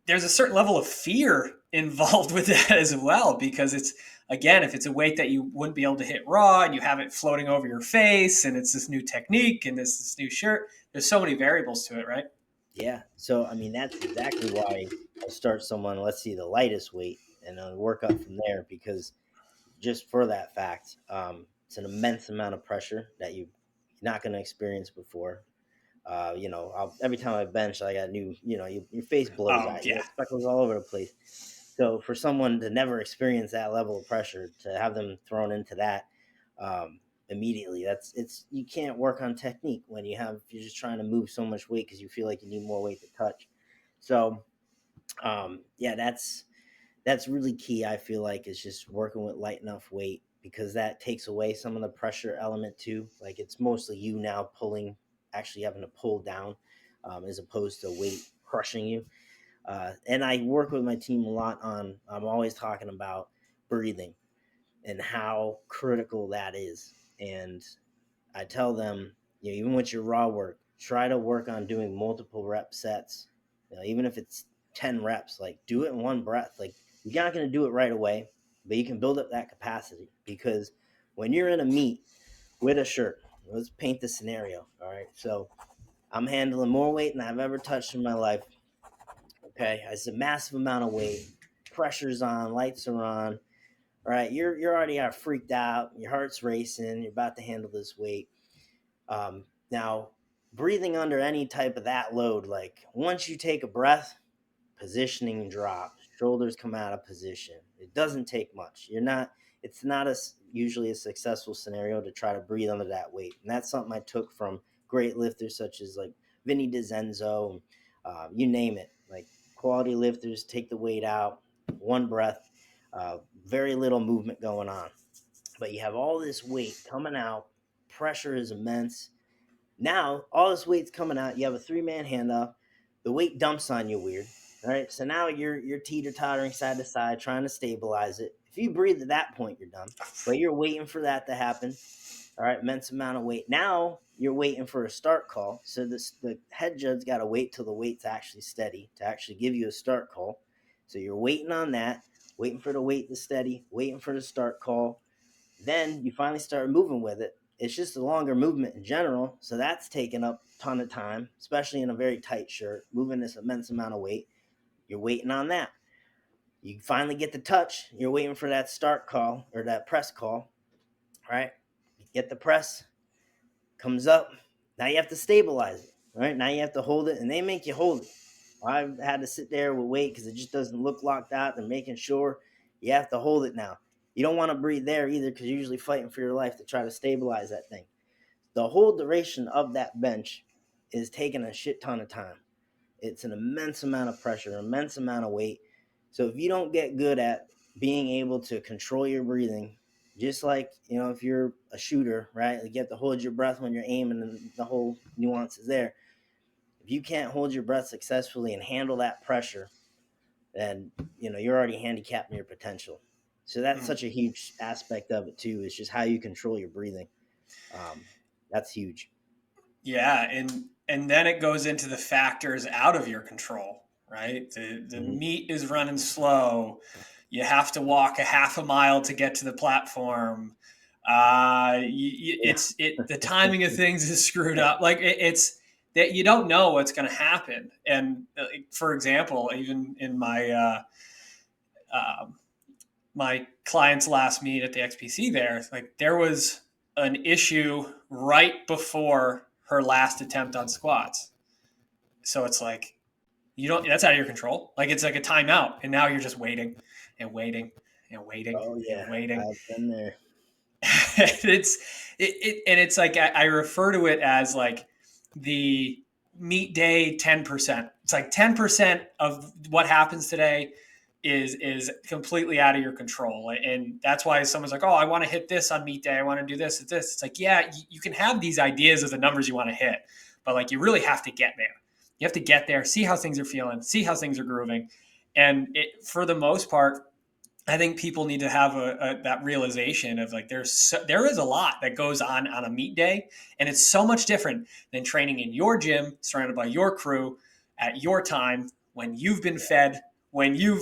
there's a certain level of fear involved with that as well, because it's, again, if it's a weight that you wouldn't be able to hit raw and you have it floating over your face and it's this new technique and this new shirt, there's so many variables to it, right? Yeah. So I mean, that's exactly why I start someone, let's see, the lightest weight, and then work up from there, because just for that fact, it's an immense amount of pressure that you're not going to experience before. Every time I bench, I got new, your face blows Oh out, you yeah. got speckles all over the place. So for someone to never experience that level of pressure, to have them thrown into that immediately, you can't work on technique when you're just trying to move so much weight because you feel like you need more weight to touch. So yeah, that's really key. I feel like is just working with light enough weight, because that takes away some of the pressure element too. Like it's mostly you now pulling, actually having to pull down, as opposed to weight crushing you. And I work with my team a lot on. I'm always talking about breathing and how critical that is. And I tell them, even with your raw work, try to work on doing multiple rep sets. Even if it's 10 reps, like do it in one breath. Like you're not going to do it right away, but you can build up that capacity, because when you're in a meet with a shirt, let's paint the scenario. All right. So I'm handling more weight than I've ever touched in my life. Okay. It's a massive amount of weight. Pressure's on, lights are on. All right. You're already freaked out. Your heart's racing. You're about to handle this weight. Now, breathing under any type of that load, like once you take a breath, positioning drops, shoulders come out of position. It doesn't take much. It's not usually a successful scenario to try to breathe under that weight. And that's something I took from great lifters such as like Vinny DiZenzo, you name it. Like quality lifters take the weight out, one breath, very little movement going on. But you have all this weight coming out, pressure is immense. Now, all this weight's coming out. You have a 3-man handoff. The weight dumps on you weird. All right. So now you're teeter tottering side to side, trying to stabilize it. If you breathe at that point, you're done. But you're waiting for that to happen. All right, immense amount of weight. Now you're waiting for a start call. So the head judge got to wait till the weight's actually steady to actually give you a start call. So you're waiting on that, waiting for the weight to steady, waiting for the start call. Then you finally start moving with it. It's just a longer movement in general, so that's taking up a ton of time, especially in a very tight shirt, moving this immense amount of weight. You're waiting on that. You finally get the touch. You're waiting for that start call or that press call, right? You get the press, comes up. Now you have to stabilize it, right? Now you have to hold it, and they make you hold it. I've had to sit there with weight because it just doesn't look locked out. They're making sure you have to hold it now. You don't want to breathe there either, because you're usually fighting for your life to try to stabilize that thing. The whole duration of that bench is taking a shit ton of time. It's an immense amount of pressure, immense amount of weight. So if you don't get good at being able to control your breathing, just like, if you're a shooter, right? Like you have to hold your breath when you're aiming, and the whole nuance is there. If you can't hold your breath successfully and handle that pressure, then you're already handicapping your potential. So that's Mm. such a huge aspect of it too. Is just how you control your breathing. Um, that's huge. Yeah, and then it goes into the factors out of your control, right? The Mm-hmm. meat is running slow. You have to walk a half a mile to get to the platform. Yeah. The timing of things is screwed up. Like it's that you don't know what's going to happen. And for example, even in my um my client's last meet at the XPC there, like there was an issue right before her last attempt on squats. So it's like you don't that's out of your control. Like it's like a timeout, and now you're just waiting and waiting and waiting Oh and yeah, waiting. I've been there. it's and it's like I refer to it as like the meet day 10%. It's like 10% of what happens today is completely out of your control, and that's why someone's like, oh, I want to hit this on meet day, I want to do this at this. It's like, yeah, you can have these ideas of the numbers you want to hit, but like you really have to get there. You have to get there, see how things are feeling, see how things are grooving, and for the most part, I think people need to have that realization of like there is a lot that goes on a meet day, and it's so much different than training in your gym, surrounded by your crew, at your time, when you've been fed, when you're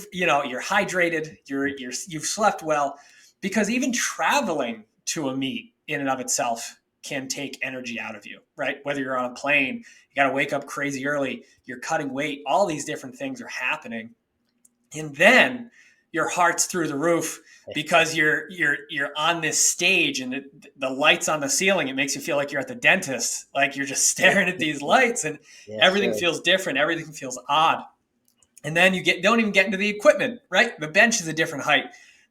hydrated, you've slept well, because even traveling to a meet in and of itself can take energy out of you, right? Whether you're on a plane, you got to wake up crazy early, you're cutting weight, all these different things are happening, and then your heart's through the roof because you're on this stage, and the lights on the ceiling, it makes you feel like you're at the dentist, like you're just staring at these lights, and Yes, everything sir. feels different, everything feels odd. And then you don't even get into the equipment, right? The bench is a different height,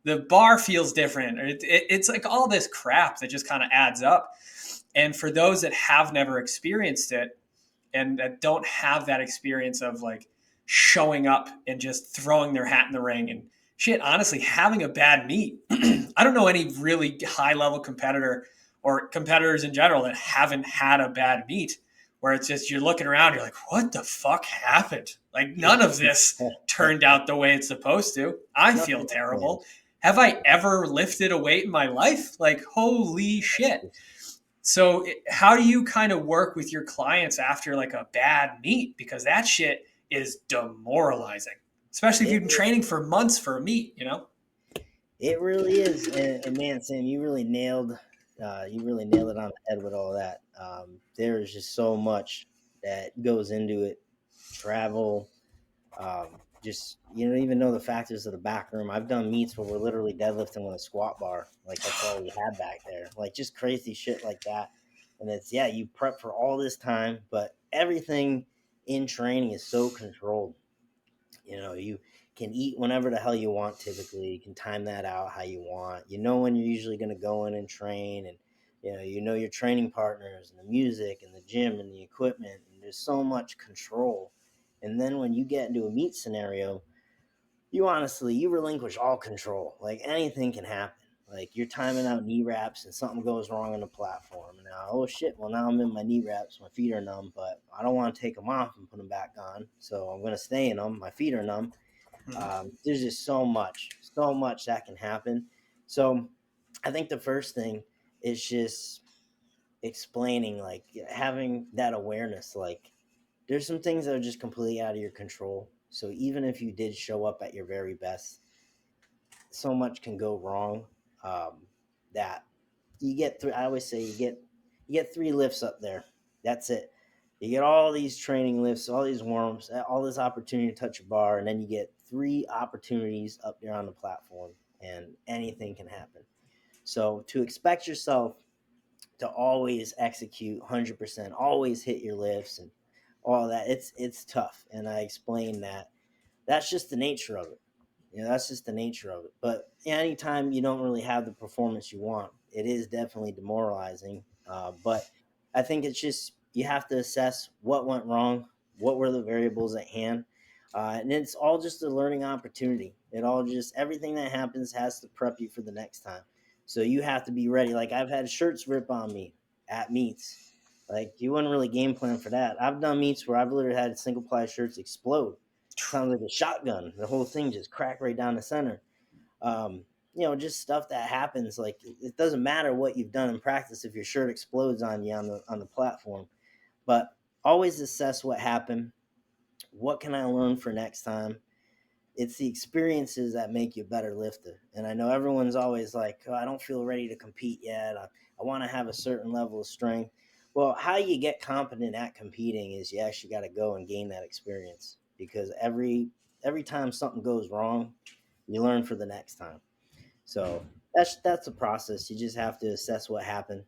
the bar feels different. It's like all this crap that just kind of adds up. And for those that have never experienced it, and that don't have that experience of like showing up and just throwing their hat in the ring and shit, honestly, having a bad meet. I don't know any really high level competitor or competitors in general that haven't had a bad meet, where it's just you're looking around, you're like, what the fuck happened? Like none of this turned out the way it's supposed to. I feel Nothing was planned. terrible. Have I ever lifted a weight in my life? Like, holy shit. So, how do you kind of work with your clients after like a bad meet? Because that shit is demoralizing, especially if It you've been training for months for a meet, you know? it really is, and man, Sam, you really nailed it on the head with all that. There is just so much that goes into it. Travel, just you don't even know the factors of the back room. I've done meets where we're literally deadlifting with a squat bar, like that's all we had back there, like just crazy shit like that. And it's yeah, you prep for all this time, but everything in training is so controlled. You can eat whenever the hell you want. Typically, you can time that out how you want. You know when you're usually going to go in and train, and you know your training partners and the music and the gym and the equipment, and there's so much control. And then when you get into a meet scenario, you relinquish all control. Like anything can happen. Like you're timing out knee wraps and something goes wrong on the platform. And now, oh shit, well now I'm in my knee wraps, my feet are numb, but I don't want to take them off and put them back on. So I'm gonna stay in them. My feet are numb. There's just so much that can happen. So I think the first thing is just explaining, like having that awareness, like there's some things that are just completely out of your control. So even if you did show up at your very best, so much can go wrong. That you get through. I always say you get 3 lifts up there. That's it. You get all these training lifts, all these warm-ups, all this opportunity to touch a bar, and then you get 3 opportunities up there on the platform, and anything can happen. So to expect yourself to always execute 100%, always hit your lifts and all that, it's tough. And I explained that that's just the nature of it. That's just the nature of it. But anytime you don't really have the performance you want, it is definitely demoralizing. But I think it's just you have to assess what went wrong, what were the variables at hand, and it's all just a learning opportunity. It all just everything that happens has to prep you for the next time. So you have to be ready. Like I've had shirts rip on me at meets. Like you wouldn't really game plan for that. I've done meets where I've literally had single ply shirts explode. Sounds like a shotgun. The whole thing just cracked right down the center. Just stuff that happens. Like it doesn't matter what you've done in practice if your shirt explodes on you on the platform. But always assess what happened. What can I learn for next time? It's the experiences that make you a better lifter. And I know everyone's always like, oh, I don't feel ready to compete yet. I want to have a certain level of strength. Well, how you get competent at competing is you actually got to go and gain that experience because every time something goes wrong, you learn for the next time. So that's the process. You just have to assess what happened.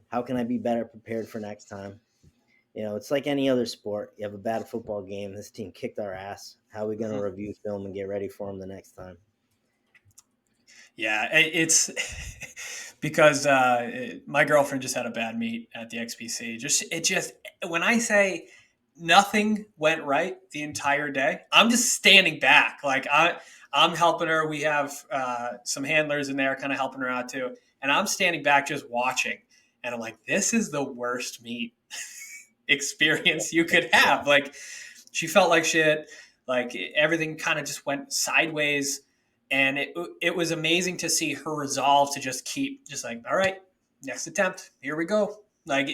How can I be better prepared for next time? It's like any other sport. You have a bad football game. This team kicked our ass. How are we going to Mhm. review film and get ready for them the next time? Yeah, it's because my girlfriend just had a bad meet at the XPC. Just when I say nothing went right the entire day, I'm just standing back. Like I'm helping her. We have some handlers in there, kind of helping her out too, and I'm standing back just watching. And I'm like, this is the worst meet experience you could have. Like she felt like shit. Like everything kind of just went sideways, and it was amazing to see her resolve to just keep just like, all right, next attempt, here we go. Like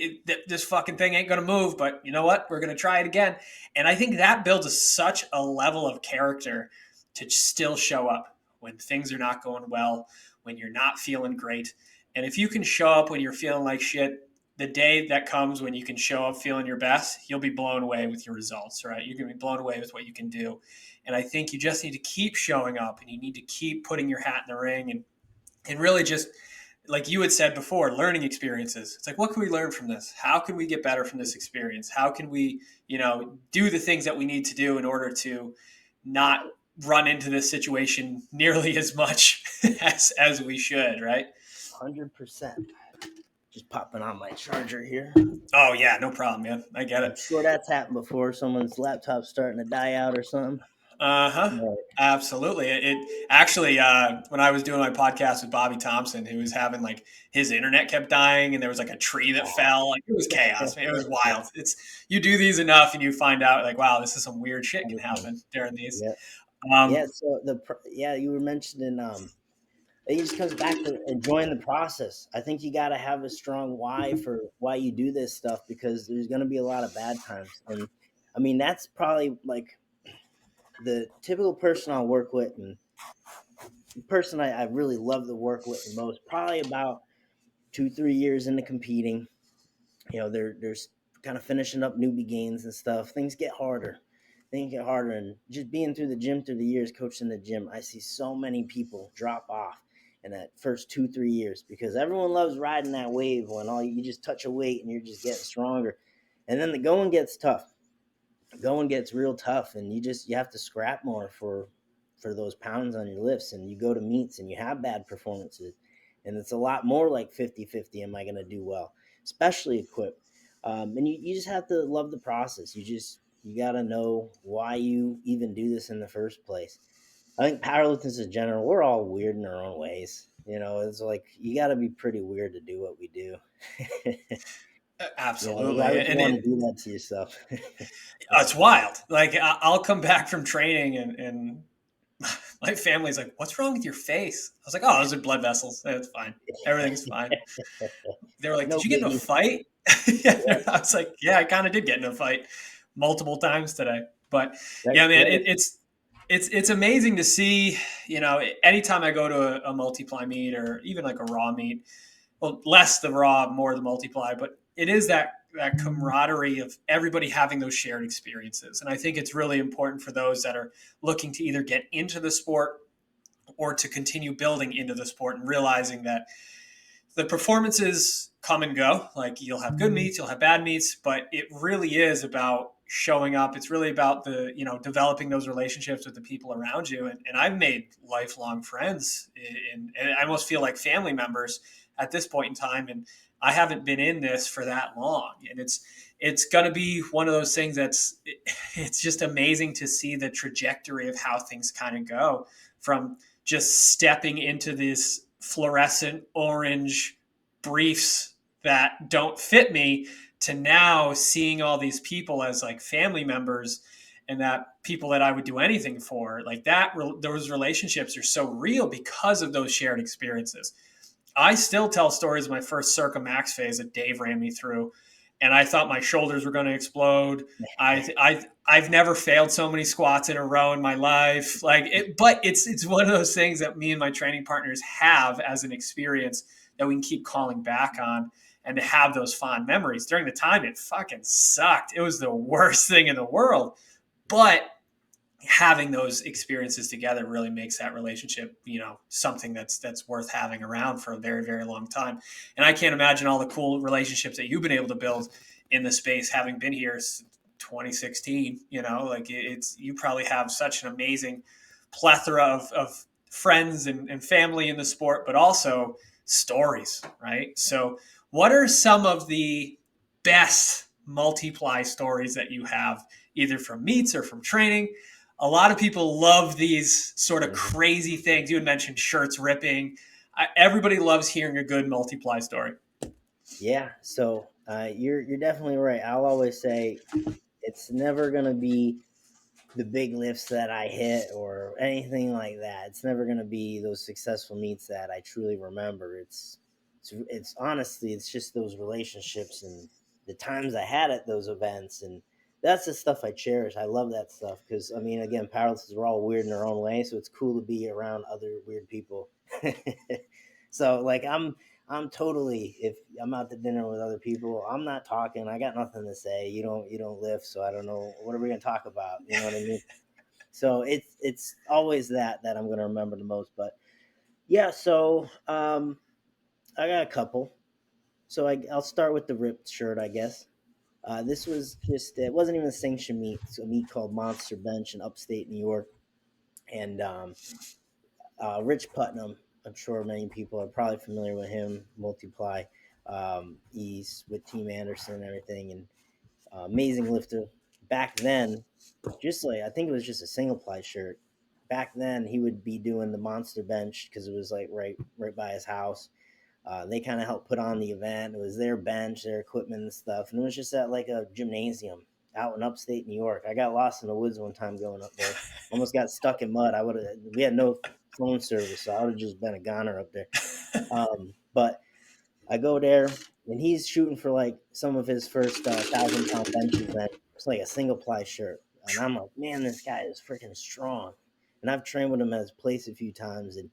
this fucking thing ain't gonna move, but you know what? We're gonna try it again. And I think that builds such a level of character to still show up when things are not going well, when you're not feeling great. And if you can show up when you're feeling like shit, the day that comes when you can show up feeling your best, you'll be blown away with your results, right? You're going to be blown away with what you can do. And I think you just need to keep showing up and you need to keep putting your hat in the ring and really just, like you had said before, learning experiences. It's like, what can we learn from this? How can we get better from this experience? How can we, do the things that we need to do in order to not run into this situation nearly as much as we should, right? 100%. Just popping on my charger here. Oh yeah, no problem, man. I get I'm it. sure that's happened before. Someone's laptop's starting to die out or something. Uh-huh. Right. Absolutely. It actually, when I was doing my podcast with Bobby Thompson, who was having like his internet kept dying and there was like a tree that fell. Like it was chaos. Man, it was wild. It's you do these enough and you find out like, wow, this is some weird shit can 100%. happen during these. Yeah. Um, Yeah. So you were mentioning, it just comes back to enjoying the process. I think you got to have a strong why for why you do this stuff, because there's going to be a lot of bad times. And I mean, that's probably like the typical person I'll work with, and the person I really love to work with the most, probably about 2, 3 years into competing. There's kind of finishing up newbie games and stuff. Things get harder, and just being through the gym through the years, coaching the gym, I see so many people drop off in that first 2, 3 years, because everyone loves riding that wave when all you just touch a weight and you're just getting stronger, and then the going gets tough. Going gets real tough, and you have to scrap more for those pounds on your lifts, and you go to meets and you have bad performances, and it's a lot more like 50-50. Am I going to do well, especially equipped? And you just have to love the process. You got to know why you even do this in the first place. I think powerlifters in general, we're all weird in our own ways. It's like you got to be pretty weird to do what we do. Why absolutely. would you And want to do that to yourself? it's wild. Like I'll come back from training and my family's like, what's wrong with your face? I was like, oh, those are blood vessels. It's fine. Everything's fine. They were like, No "Did you get in a biggie. fight?" Yeah, Yeah, I was like, "Yeah, I kind of did get in a fight multiple times today." But that's yeah, man, good. it's amazing to see. Anytime I go to a multiply meet or even like a raw meet, well, less the raw, more the multiply, but it is that camaraderie of everybody having those shared experiences, and I think it's really important for those that are looking to either get into the sport or to continue building into the sport and realizing that the performances come and go. Like you'll have good meets, you'll have bad meets, but it really is about showing up. It's really about developing those relationships with the people around you. And I've made lifelong friends and I almost feel like family members at this point in time. And I haven't been in this for that long. And it's going to be one of those things it's just amazing to see the trajectory of how things kind of go from just stepping into this fluorescent orange briefs that don't fit me to now seeing all these people as like family members and that people that I would do anything for. Like those relationships are so real because of those shared experiences. I still tell stories of my first Circa Max phase that Dave ran me through, and I thought my shoulders were going to explode. I've never failed so many squats in a row in my life. But it's one of those things that me and my training partners have as an experience that we can keep calling back on and to have those fond memories. During the time, it fucking sucked. It was the worst thing in the world. But having those experiences together really makes that relationship, something that's worth having around for a very, very long time. And I can't imagine all the cool relationships that you've been able to build in the space, having been here since 2016. Like it's you probably have such an amazing plethora of friends and family in the sport, but also stories, right? So, what are some of the best multiply stories that you have, either from meets or from training? A lot of people love these sort of Mhm. crazy things. You had mentioned shirts ripping. Everybody loves hearing a good multiply story. Yeah, so you're definitely right. I'll always say it's never gonna be the big lifts that I hit or anything like that. It's never going to be those successful meets that I truly remember. It's honestly, it's just those relationships and the times I had at those events, and that's the stuff I cherish. I love that stuff because I mean, again, powerlifters are all weird in their own way, so it's cool to be around other weird people. So like I'm totally, if I'm out to dinner with other people, I'm not talking. I got nothing to say. You don't lift, so I don't know what are we gonna talk about. You know what I mean? So it's always that I'm gonna remember the most. But yeah, so I got a couple. So I'll start with the ripped shirt, I guess. This was just it wasn't even a sanctioned meet. It's a meet called Monster Bench in upstate New York, and Rich Putnam. I'm sure many people are probably familiar with him. Multiply. He's with Team Anderson and everything, and amazing lifter. Back then, just like I think it was just a single ply shirt. Back then, he would be doing the monster bench because it was like right by his house. They kind of helped put on the event. It was their bench, their equipment and stuff, and it was just at like a gymnasium out in upstate New York. I got lost in the woods one time going up there. Almost got stuck in mud. I would have. We had no phone service, so I would have just been a goner up there. But I go there and he's shooting for like some of his first 1,000 pound benches. And it's like a single ply shirt, and I'm like, man, this guy is freaking strong. And I've trained with him at his place a few times, and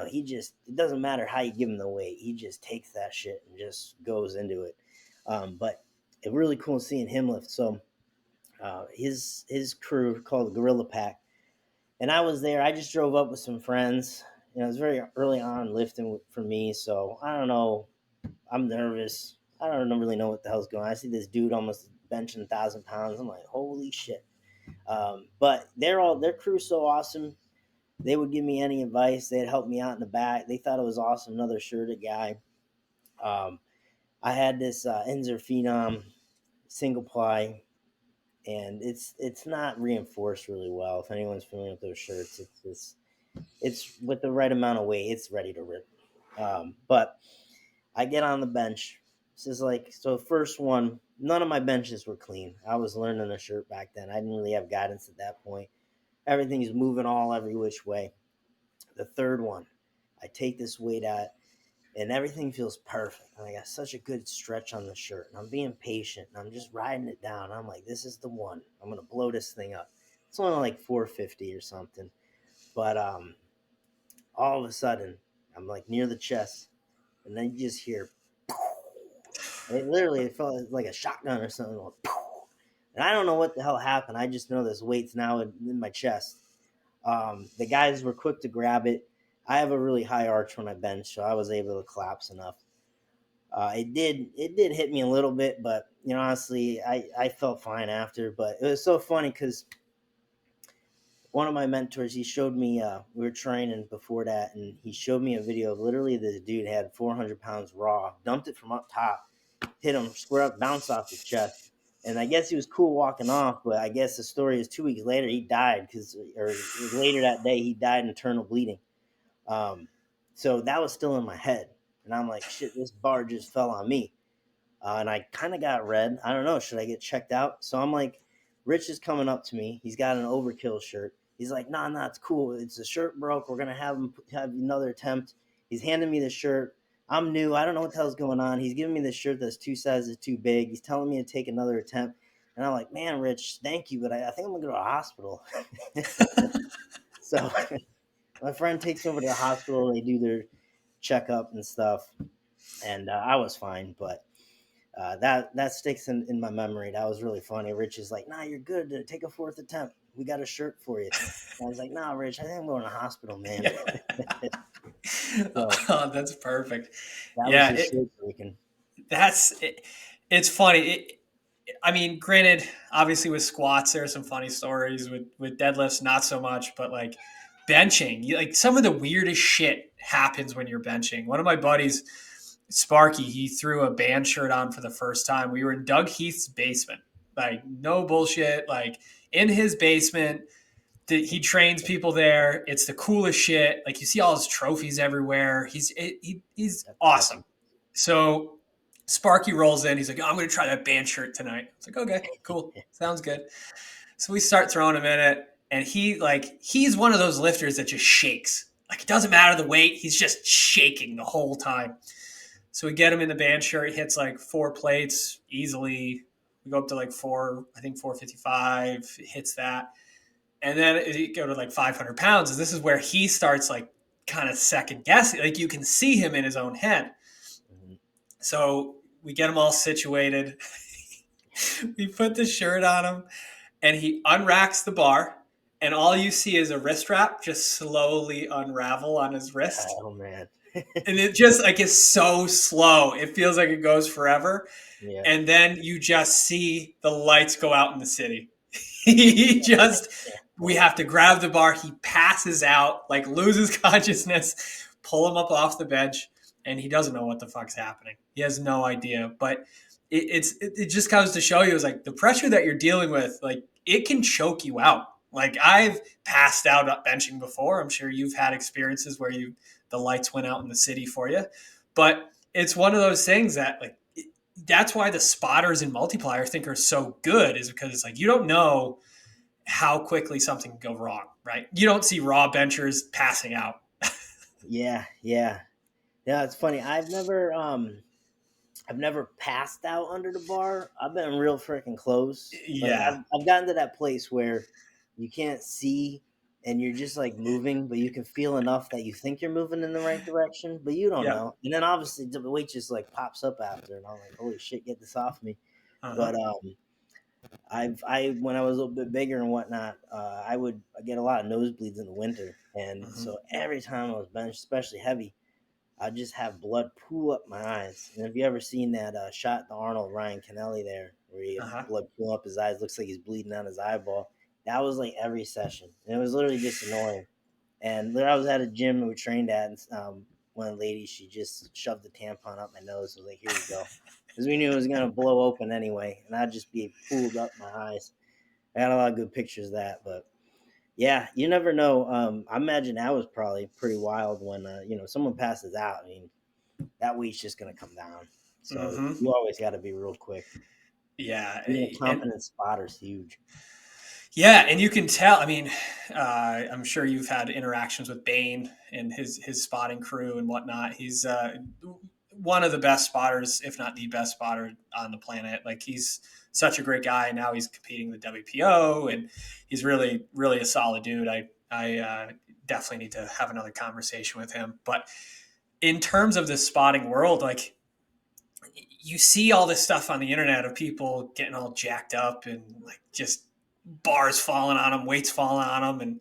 he just it doesn't matter how you give him the weight, he just takes that shit and just goes into it. But it's really cool seeing him lift. So his crew called the Gorilla Pack, and I was there. I just drove up with some friends. It was very early on lifting for me, so I don't know, I'm nervous. I don't really know what the hell's going on. I see this dude almost benching 1,000 pounds. I'm like, holy shit. But their crew's so awesome. They would give me any advice. They'd help me out in the back. They thought it was awesome. Another shirted guy. Um, I had this Inzer Phenom single ply, and it's not reinforced really well. If anyone's familiar with those shirts, it's with the right amount of weight, it's ready to rip. But I get on the bench. This is like so. First one, none of my benches were clean. I was learning a shirt back then. I didn't really have guidance at that point. Everything's moving all every which way. The third one, I take this weight at, and everything feels perfect. And I got such a good stretch on the shirt, and I'm being patient, and I'm just riding it down. I'm like, this is the one. I'm gonna blow this thing up. It's only like 450 or something, but all of a sudden, I'm like near the chest, and then you just hear it felt like a shotgun or something. Like, and I don't know what the hell happened. I just know this weight's now in my chest. The guys were quick to grab it. I have a really high arch when I bench, so I was able to collapse enough. It did hit me a little bit, but honestly, I felt fine after. But it was so funny because one of my mentors, he showed me, we were training before that, and he showed me a video of literally this dude had 400 pounds raw, dumped it from up top, hit him square up, bounced off his chest. And I guess he was cool walking off, but I guess the story is 2 weeks later he died or later that day he died internal bleeding. Um, so that was still in my head, and I'm like, shit, this bar just fell on me. And I kind of got red. I don't know. Should I get checked out? So I'm like, Rich is coming up to me. He's got an overkill shirt. He's like, nah, it's cool. It's the shirt broke. We're gonna have him have another attempt. He's handing me the shirt. I'm new. I don't know what the hell's going on. He's giving me the shirt that's 2 sizes too big. He's telling me to take another attempt. And I'm like, man, Rich, thank you, but I think I'm gonna go to a hospital. So my friend takes me over to the hospital. They do their checkup and stuff, and I was fine, but that sticks in my memory. That was really funny. Rich is like, "Nah, you're good. Take a fourth attempt. we got a shirt for you. And I was like, nah, Rich, I think I'm going to the hospital, man. Yeah. So Oh, that's perfect. that was Yeah, his shirt breaking. it's funny. I mean, granted, obviously with squats, there are some funny stories. With deadlifts, not so much. But like benching, like some of the weirdest shit happens when you're benching. One of my buddies, Sparky, he threw a band shirt on for the first time. We were in Doug Heath's basement, like no bullshit, like in his basement. He trains people there. It's the coolest shit. Like you see all his trophies everywhere. He's That's awesome. awesome. So Sparky rolls in. He's like, oh, I'm going to try that band shirt tonight. It's like, okay, cool. Sounds good. So we start throwing him in it. And he's one of those lifters that just shakes. Like it doesn't matter the weight. He's just shaking the whole time. So we get him in the band shirt. He hits like 4 plates easily. We go up to like 455, hits that. And then you go to like 500 pounds. And this is where he starts like kind of second guessing. Like you can see him in his own head. Mhm. So we get him all situated. We put the shirt on him and he unracks the bar. And all you see is a wrist wrap just slowly unravel on his wrist. Oh man. And it just like is so slow. It feels like it goes forever. Yeah. And then you just see the lights go out in the city. He just, we have to grab the bar. He passes out, like loses consciousness, pull him up off the bench, and he doesn't know what the fuck's happening. He has no idea. But it just comes to show you is like the pressure that you're dealing with, like it can choke you out. Like I've passed out up benching before. I'm sure you've had experiences where the lights went out in the city for you. But it's one of those things that like that's why the spotters and multiplier I think are so good is because it's like you don't know how quickly something can go wrong, right? You don't see raw benchers passing out. Yeah, yeah. Yeah, it's funny. I've never passed out under the bar. I've been real freaking close. Like Yeah. I've gotten to that place where you can't see and you're just like moving, but you can feel enough that you think you're moving in the right direction, but you don't Yeah. know. And then obviously the weight just like pops up after, and I'm like, holy shit, get this off me. Uh-huh. But I when I was a little bit bigger and whatnot, I get a lot of nosebleeds in the winter, and Mm-hmm. so every time I was benched, especially heavy, I just have blood pool up my eyes. And have you ever seen that shot the Arnold Ryan Kennelly there, where he Uh-huh. blood pool up his eyes? Looks like he's bleeding out his eyeball. That was like every session, and it was literally just annoying. And I was at a gym we trained at, and one lady she just shoved the tampon up my nose. I was like, "Here you go," because we knew it was gonna blow open anyway, and I'd just be pooled up my eyes. I got a lot of good pictures of that, but yeah, you never know. I imagine that was probably pretty wild when someone passes out. I mean, that weight's just gonna come down. So Mm-hmm. you always got to be real quick. Yeah. Being a And competent spotter is huge. yeah, and you can tell. I mean, I'm sure you've had interactions with Bain and his spotting crew and whatnot. He's one of the best spotters, if not the best spotter on the planet. Like he's such a great guy. Now he's competing in the WPO, and he's really, really a solid dude. I definitely need to have another conversation with him. But in terms of the spotting world, like you see all this stuff on the internet of people getting all jacked up and like just bars falling on them, weights falling on them,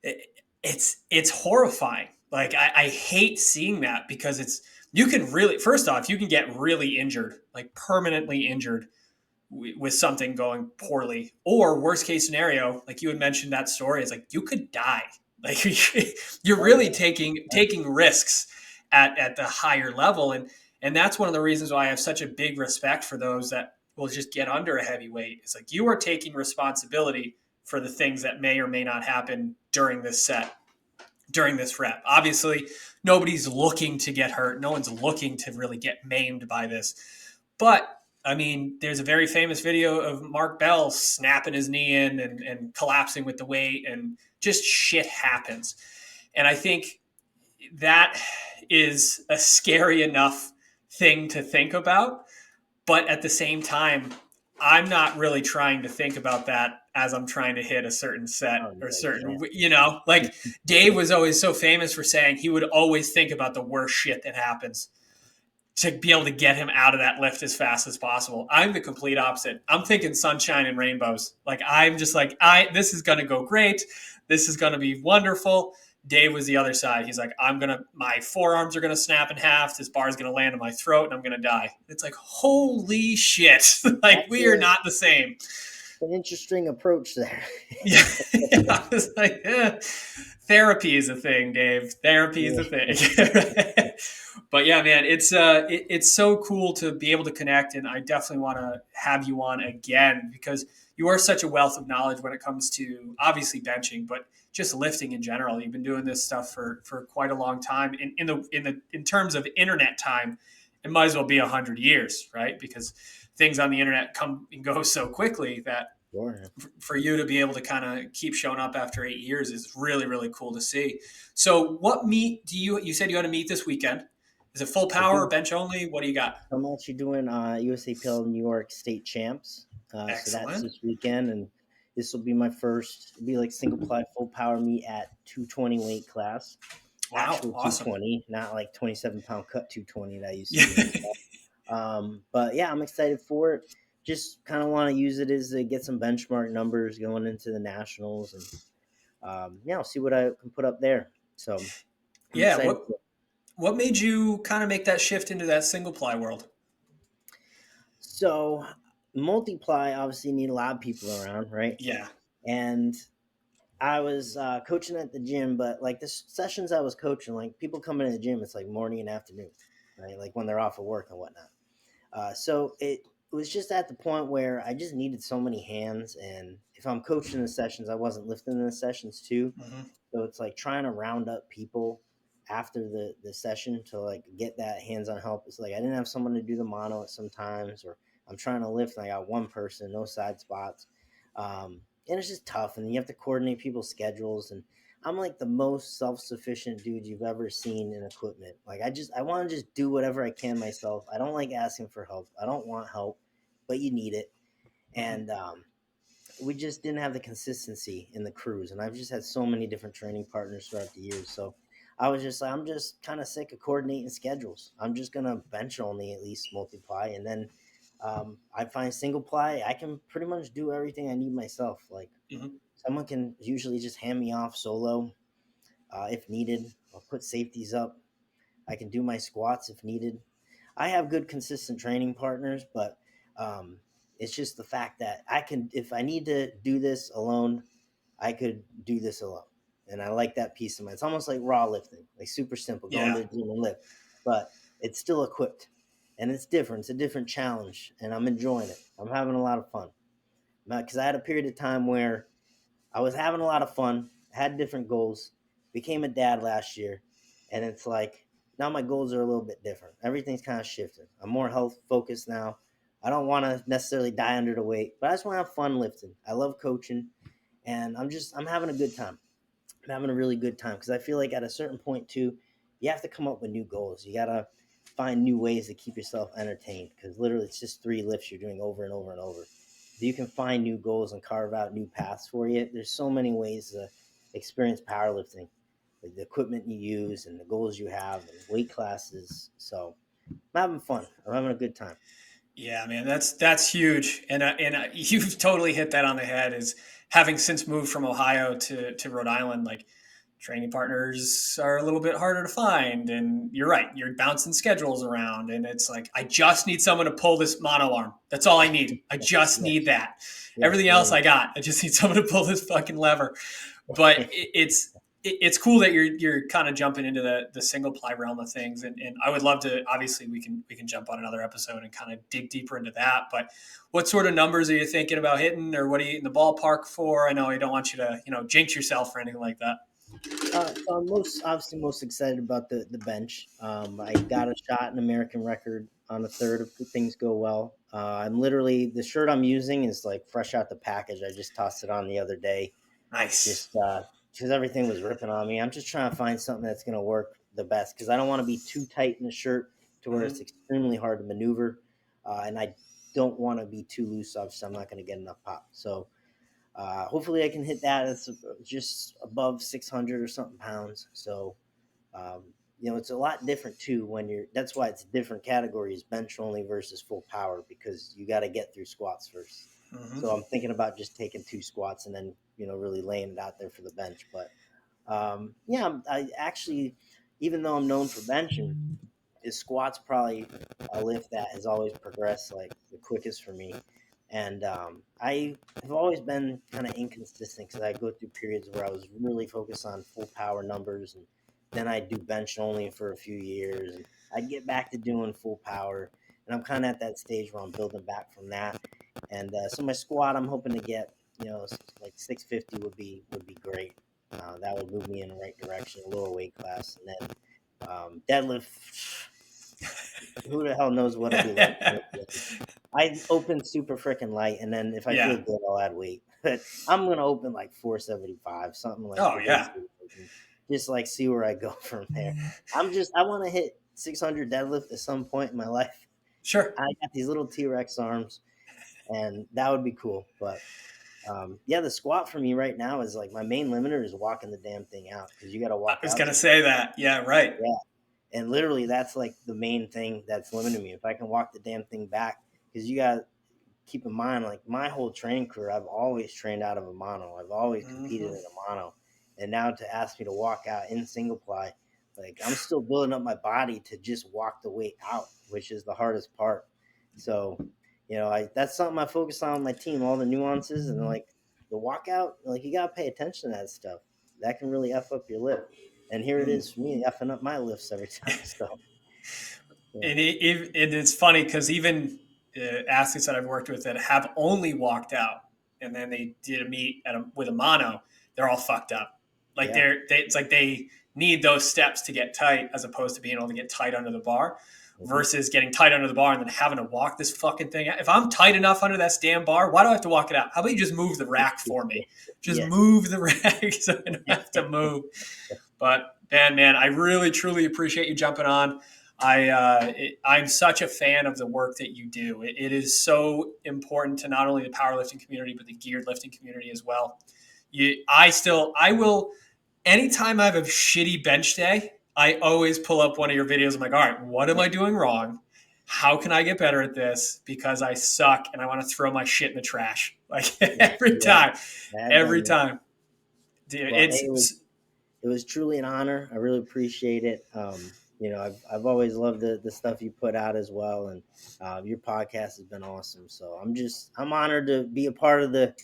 and it's horrifying. Like I hate seeing that because it's you can really first off you can get really injured, like permanently injured with something going poorly, or worst case scenario, like you had mentioned that story, it's like you could die. Like you're Oh really yeah, taking risks at the higher level, and that's one of the reasons why I have such a big respect for those that will just get under a heavy weight. It's like you are taking responsibility for the things that may or may not happen during this set, during this rep. Obviously, nobody's looking to get hurt. No one's looking to really get maimed by this. But I mean, there's a very famous video of Mark Bell snapping his knee in and collapsing with the weight, and just shit happens. And I think that is a scary enough thing to think about. But at the same time, I'm not really trying to think about that as I'm trying to hit a certain set oh or no, you certain, can't. like Dave was always so famous for saying he would always think about the worst shit that happens. to be able to get him out of that lift as fast as possible. I'm the complete opposite. I'm thinking sunshine and rainbows. Like I'm just like, this is gonna go great. This is gonna be wonderful. Dave was the other side. He's like, my forearms are gonna snap in half. This bar is gonna land in my throat and I'm gonna die. It's like, holy shit. Like That's we are not the same. an interesting approach there. Yeah. I was like, therapy is a thing, Dave. Therapy is a thing. But yeah, man, it's so cool to be able to connect, and I definitely want to have you on again because you are such a wealth of knowledge when it comes to obviously benching, but just lifting in general. You've been doing this stuff for quite a long time. In terms of internet time, it might as well be 100 years, right? Because things on the internet come and go so quickly that Sure. for you to be able to kind of keep showing up after 8 years is really, really cool to see. So what meet you said you had a meet this weekend? Is it full I power or do. bench only? What do you got? I'm actually doing USAPL New York State Champs. So that's Excellent. this weekend, and this will be my first. It'll be like single ply full power meet at 220 weight class, Wow. actual Awesome. 220, not like 27-pound cut 220 that I used to Yeah. do and stuff. But yeah, I'm excited for it. Just kind of want to use it as to get some benchmark numbers going into the nationals, and yeah, I'll see what I can put up there. So I'm Yeah. excited What for it. what made you kind of make that shift into that single ply world? So multiply obviously need a lot of people around, right? Yeah. And I was coaching at the gym, but like the sessions I was coaching, like people coming to the gym, it's like morning and afternoon, right? Like when they're off of work and whatnot. So it was just at the point where I just needed so many hands, and if I'm coaching the sessions, I wasn't lifting the sessions too. Hmm. So it's like trying to round up people after the session to like get that hands-on help. It's like I didn't have someone to do the mono at sometimes, or I'm trying to lift and I got one person, no side spots. And it's just tough, and you have to coordinate people's schedules. And I'm like the most self-sufficient dude you've ever seen in equipment. Like I want to just do whatever I can myself. I don't like asking for help. I don't want help, but you need it. Hmm. And we just didn't have the consistency in the crews, and I've just had so many different training partners throughout the years. So I was just like, I'm just kind of sick of coordinating schedules. I'm just gonna bench only at least multiply, and then I find single ply. I can pretty much do everything I need myself. Like Hmm. someone can usually just hand me off solo if needed. I'll put safeties up. I can do my squats if needed. I have good consistent training partners, but um, it's just the fact that I can, if I need to do this alone, I could do this alone. And I like that peace of mind. It's almost like raw lifting, like super simple, going Yeah. to the gym and lift, but it's still equipped and it's different. It's a different challenge, and I'm enjoying it. I'm having a lot of fun because I had a period of time where I was having a lot of fun, had different goals, became a dad last year, and it's like now my goals are a little bit different. Everything's kind of shifted. I'm more health focused now. I don't want to necessarily die under the weight, but I just want to have fun lifting. I love coaching, and I'm having a good time. I'm having a really good time because I feel like at a certain point too, you have to come up with new goals. You gotta find new ways to keep yourself entertained because literally it's just three lifts you're doing over and over and over. If you can find new goals and carve out new paths for you, there's so many ways to experience powerlifting, like the equipment you use and the goals you have and weight classes. So I'm having fun. I'm having a good time. Yeah, man, that's huge, and you've totally hit that on the head. Is having since moved from Ohio to Rhode Island, like training partners are a little bit harder to find, and you're right, you're bouncing schedules around, and it's like I just need someone to pull this mono arm. That's all I need. I just Yes, need that. yes, Everything else literally. I got. I just need someone to pull this fucking lever. But it's cool that you're kind of jumping into the single ply realm of things, and I would love to. Obviously, we can jump on another episode and kind of dig deeper into that. But what sort of numbers are you thinking about hitting, or what are you in the ballpark for? I know I don't want you to jinx yourself or anything like that. So I'm most excited about the bench. I got a shot an American record on a third if things go well. I'm literally the shirt I'm using is like fresh out the package. I just tossed it on the other day, Nice. just because everything was ripping on me. I'm just trying to find something that's going to work the best because I don't want to be too tight in the shirt to where it's Hmm. extremely hard to maneuver, and I don't want to be too loose. Obviously, I'm not going to get enough pop. So hopefully, I can hit that. It's just above 600 or something pounds. So it's a lot different too when that's why it's different categories, bench only versus full power, because you got to get through squats first. So Mm-hmm. I'm thinking about just taking 2 squats and then, really laying it out there for the bench. But yeah, I actually, even though I'm known for benching, is squats probably a lift that has always progressed like the quickest for me. And I have always been kind of inconsistent because I go through periods where I was really focused on full power numbers, and then I'd do bench only for a few years, and I'd get back to doing full power. And I'm kind of at that stage where I'm building back from that. And so my squat, I'm hoping to get, like 650 would be great. That would move me in the right direction, a lower weight class, and then deadlift. Who the hell knows what it'll be like? I open super freaking light, and then if I feel Yeah. good, I'll add weight. But I'm gonna open like 475, something like Oh yeah. ridiculous, and just like see where I go from there. I want to hit 600 deadlift at some point in my life. Sure. I got these little T-Rex arms, and that would be cool. But yeah, the squat for me right now is like my main limiter is walking the damn thing out, because you got to I walk was out gonna some. say that. Yeah. Right. Yeah, and literally that's like the main thing that's limiting me. If I can walk the damn thing back, because you got to keep in mind, like my whole training career, I've always trained out of a mono. I've always competed Mm-hmm. in a mono, and now to ask me to walk out in single ply, like I'm still building up my body to just walk the weight out, which is the hardest part. So, that's something I focus on with my team, all the nuances and like the walkout. Like you gotta pay attention to that stuff. That can really f up your lift. And here it Mm. is for me, effing up my lifts every time. So, yeah, It's funny because even athletes that I've worked with that have only walked out and then they did a meet with a mono, they're all fucked up. Like yeah, it's like they need those steps to get tight as opposed to being able to get tight under the bar hmm, versus getting tight under the bar and then having to walk this fucking thing out. If I'm tight enough under that damn bar, why do I have to walk it out? How about you just move the rack for me? Just yeah, move the rack so I don't have to move. But man, I really truly appreciate you jumping on. I'm such a fan of the work that you do. It is so important to not only the powerlifting community but the geared lifting community as well. I will anytime I have a shitty bench day, I always pull up one of your videos. I'm like, all right, what am I doing wrong? How can I get better at this? Because I suck and I want to throw my shit in the trash. Like yeah. I have every done that. time. Dude, Well, hey, it was truly an honor. I really appreciate it. I've always loved the stuff you put out as well, and your podcast has been awesome. So I'm honored to be part of the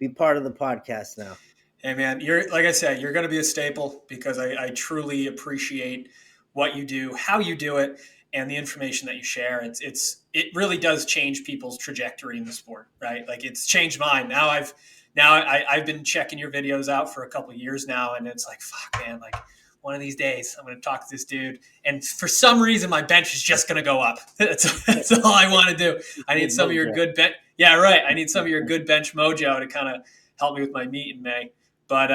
podcast now. Hey man, you're like I said, you're going to be a staple because I truly appreciate what you do, how you do it, and the information that you share. It really does change people's trajectory in the sport, right? Like it's changed mine. I've been checking your videos out for a couple of years now, and it's like fuck, man, like one of these days I'm going to talk to this dude, and for some reason my bench is just going to go up. That's all I want to do. I need Good some of your mojo. good bench. Yeah, right. I need some of your good bench mojo to kind of help me with my meet in May. But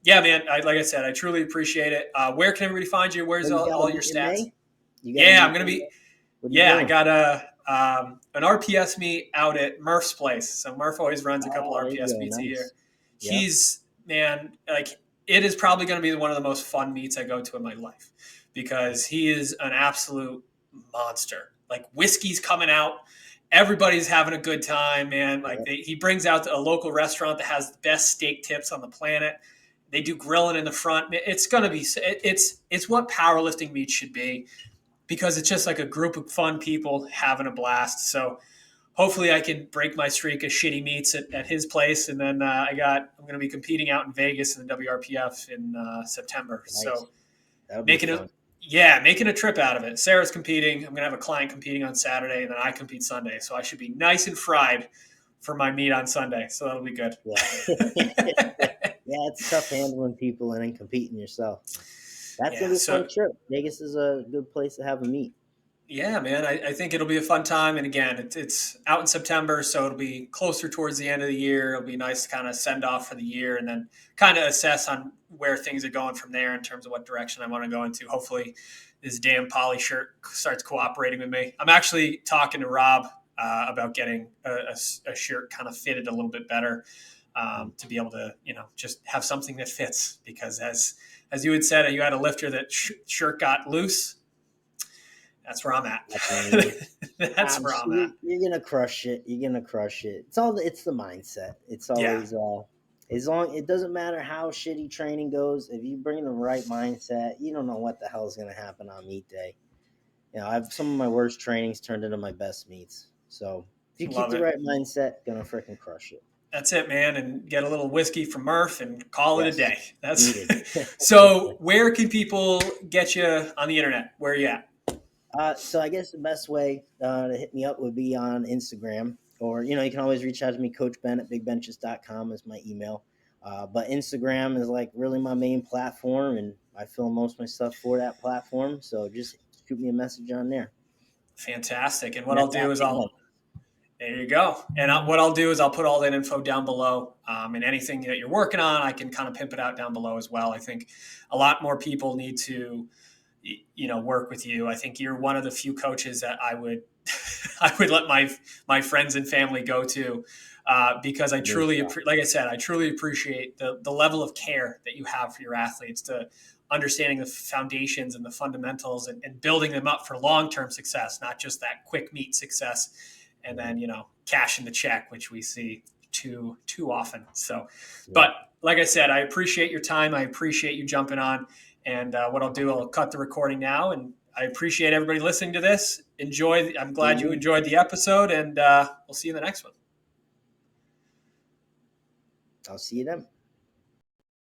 yeah, man, like I said, I truly appreciate it. Where can everybody find you? Oh, Where's you got a all your meet in stats? May? You got a Yeah, I'm meet gonna in be. May? What are you Yeah, I doing? got an RPS meet out at Murph's place. So Murph always runs a couple Oh, there you RPS go. meets a year. Nice. Yep. He's man, like it is probably going to be one of the most fun meets I go to in my life because he is an absolute monster. Like whiskey's coming out, everybody's having a good time, man. Like Yep. he brings out a local restaurant that has the best steak tips on the planet. They do grilling in the front. It's going to be it's what powerlifting meets should be because it's just like a group of fun people having a blast. So hopefully I can break my streak of shitty meets at his place, and then I'm going to be competing out in Vegas in the WRPF in September. Nice. So That'll be making a fun. making a trip out of it. Sarah's competing. I'm going to have a client competing on Saturday, and then I compete Sunday. So I should be nice and fried for my meet on Sunday. So that'll be good. Yeah. Yeah, it's tough handling people and then competing yourself. That's gonna Yeah. be a fun So trip. Vegas is a good place to have a meet. yeah, man, I think it'll be a fun time. And again, it's out in September, so it'll be closer towards the end of the year. It'll be nice to kind of send off for the year and then kind of assess on where things are going from there in terms of what direction I want to go into. Hopefully, this damn poly shirt starts cooperating with me. I'm actually talking to Rob about getting a shirt kind of fitted a little bit better to be able to, just have something that fits because as as you had said, you had a lifter that shirt got loose. That's where I'm at. Definitely. That's where I'm at. You're gonna crush it. You're gonna crush it. It's the mindset. It's Yeah. always as long it doesn't matter how shitty training goes. If you bring the right mindset, you don't know what the hell is gonna happen on meet day. I've some of my worst trainings turned into my best meets. So if you keep Love the it. right mindset, gonna freaking crush it. That's it, man. And get a little whiskey from Murph and call it a Yes, day. That's needed. so. Where can people get you on the internet? Where are you at? So I guess the best way to hit me up would be on Instagram, or you can always reach out to me, Coach Ben at bigbenches.com is my email. But Instagram is like really my main platform, and I film most of my stuff for that platform. So just shoot me a message on there. Fantastic. And what And I'll that's do at is Big I'll Benches. there you go. And what I'll do is I'll put all that info down below, and anything that you're working on, I can kind of pimp it out down below as well. I think a lot more people need to, work with you. I think you're one of the few coaches that I would, I would let my friends and family go to, because I truly, like I said, I truly appreciate the level of care that you have for your athletes, to understanding the foundations and the fundamentals, and building them up for long-term success, not just that quick meet success and then cash in the check, which we see too often. So, Yeah. but like I said, I appreciate your time. I appreciate you jumping on. And what I'll do, I'll cut the recording now. And I appreciate everybody listening to this. Enjoy. I'm glad you enjoyed the episode, and we'll see you in the next one. I'll see you then.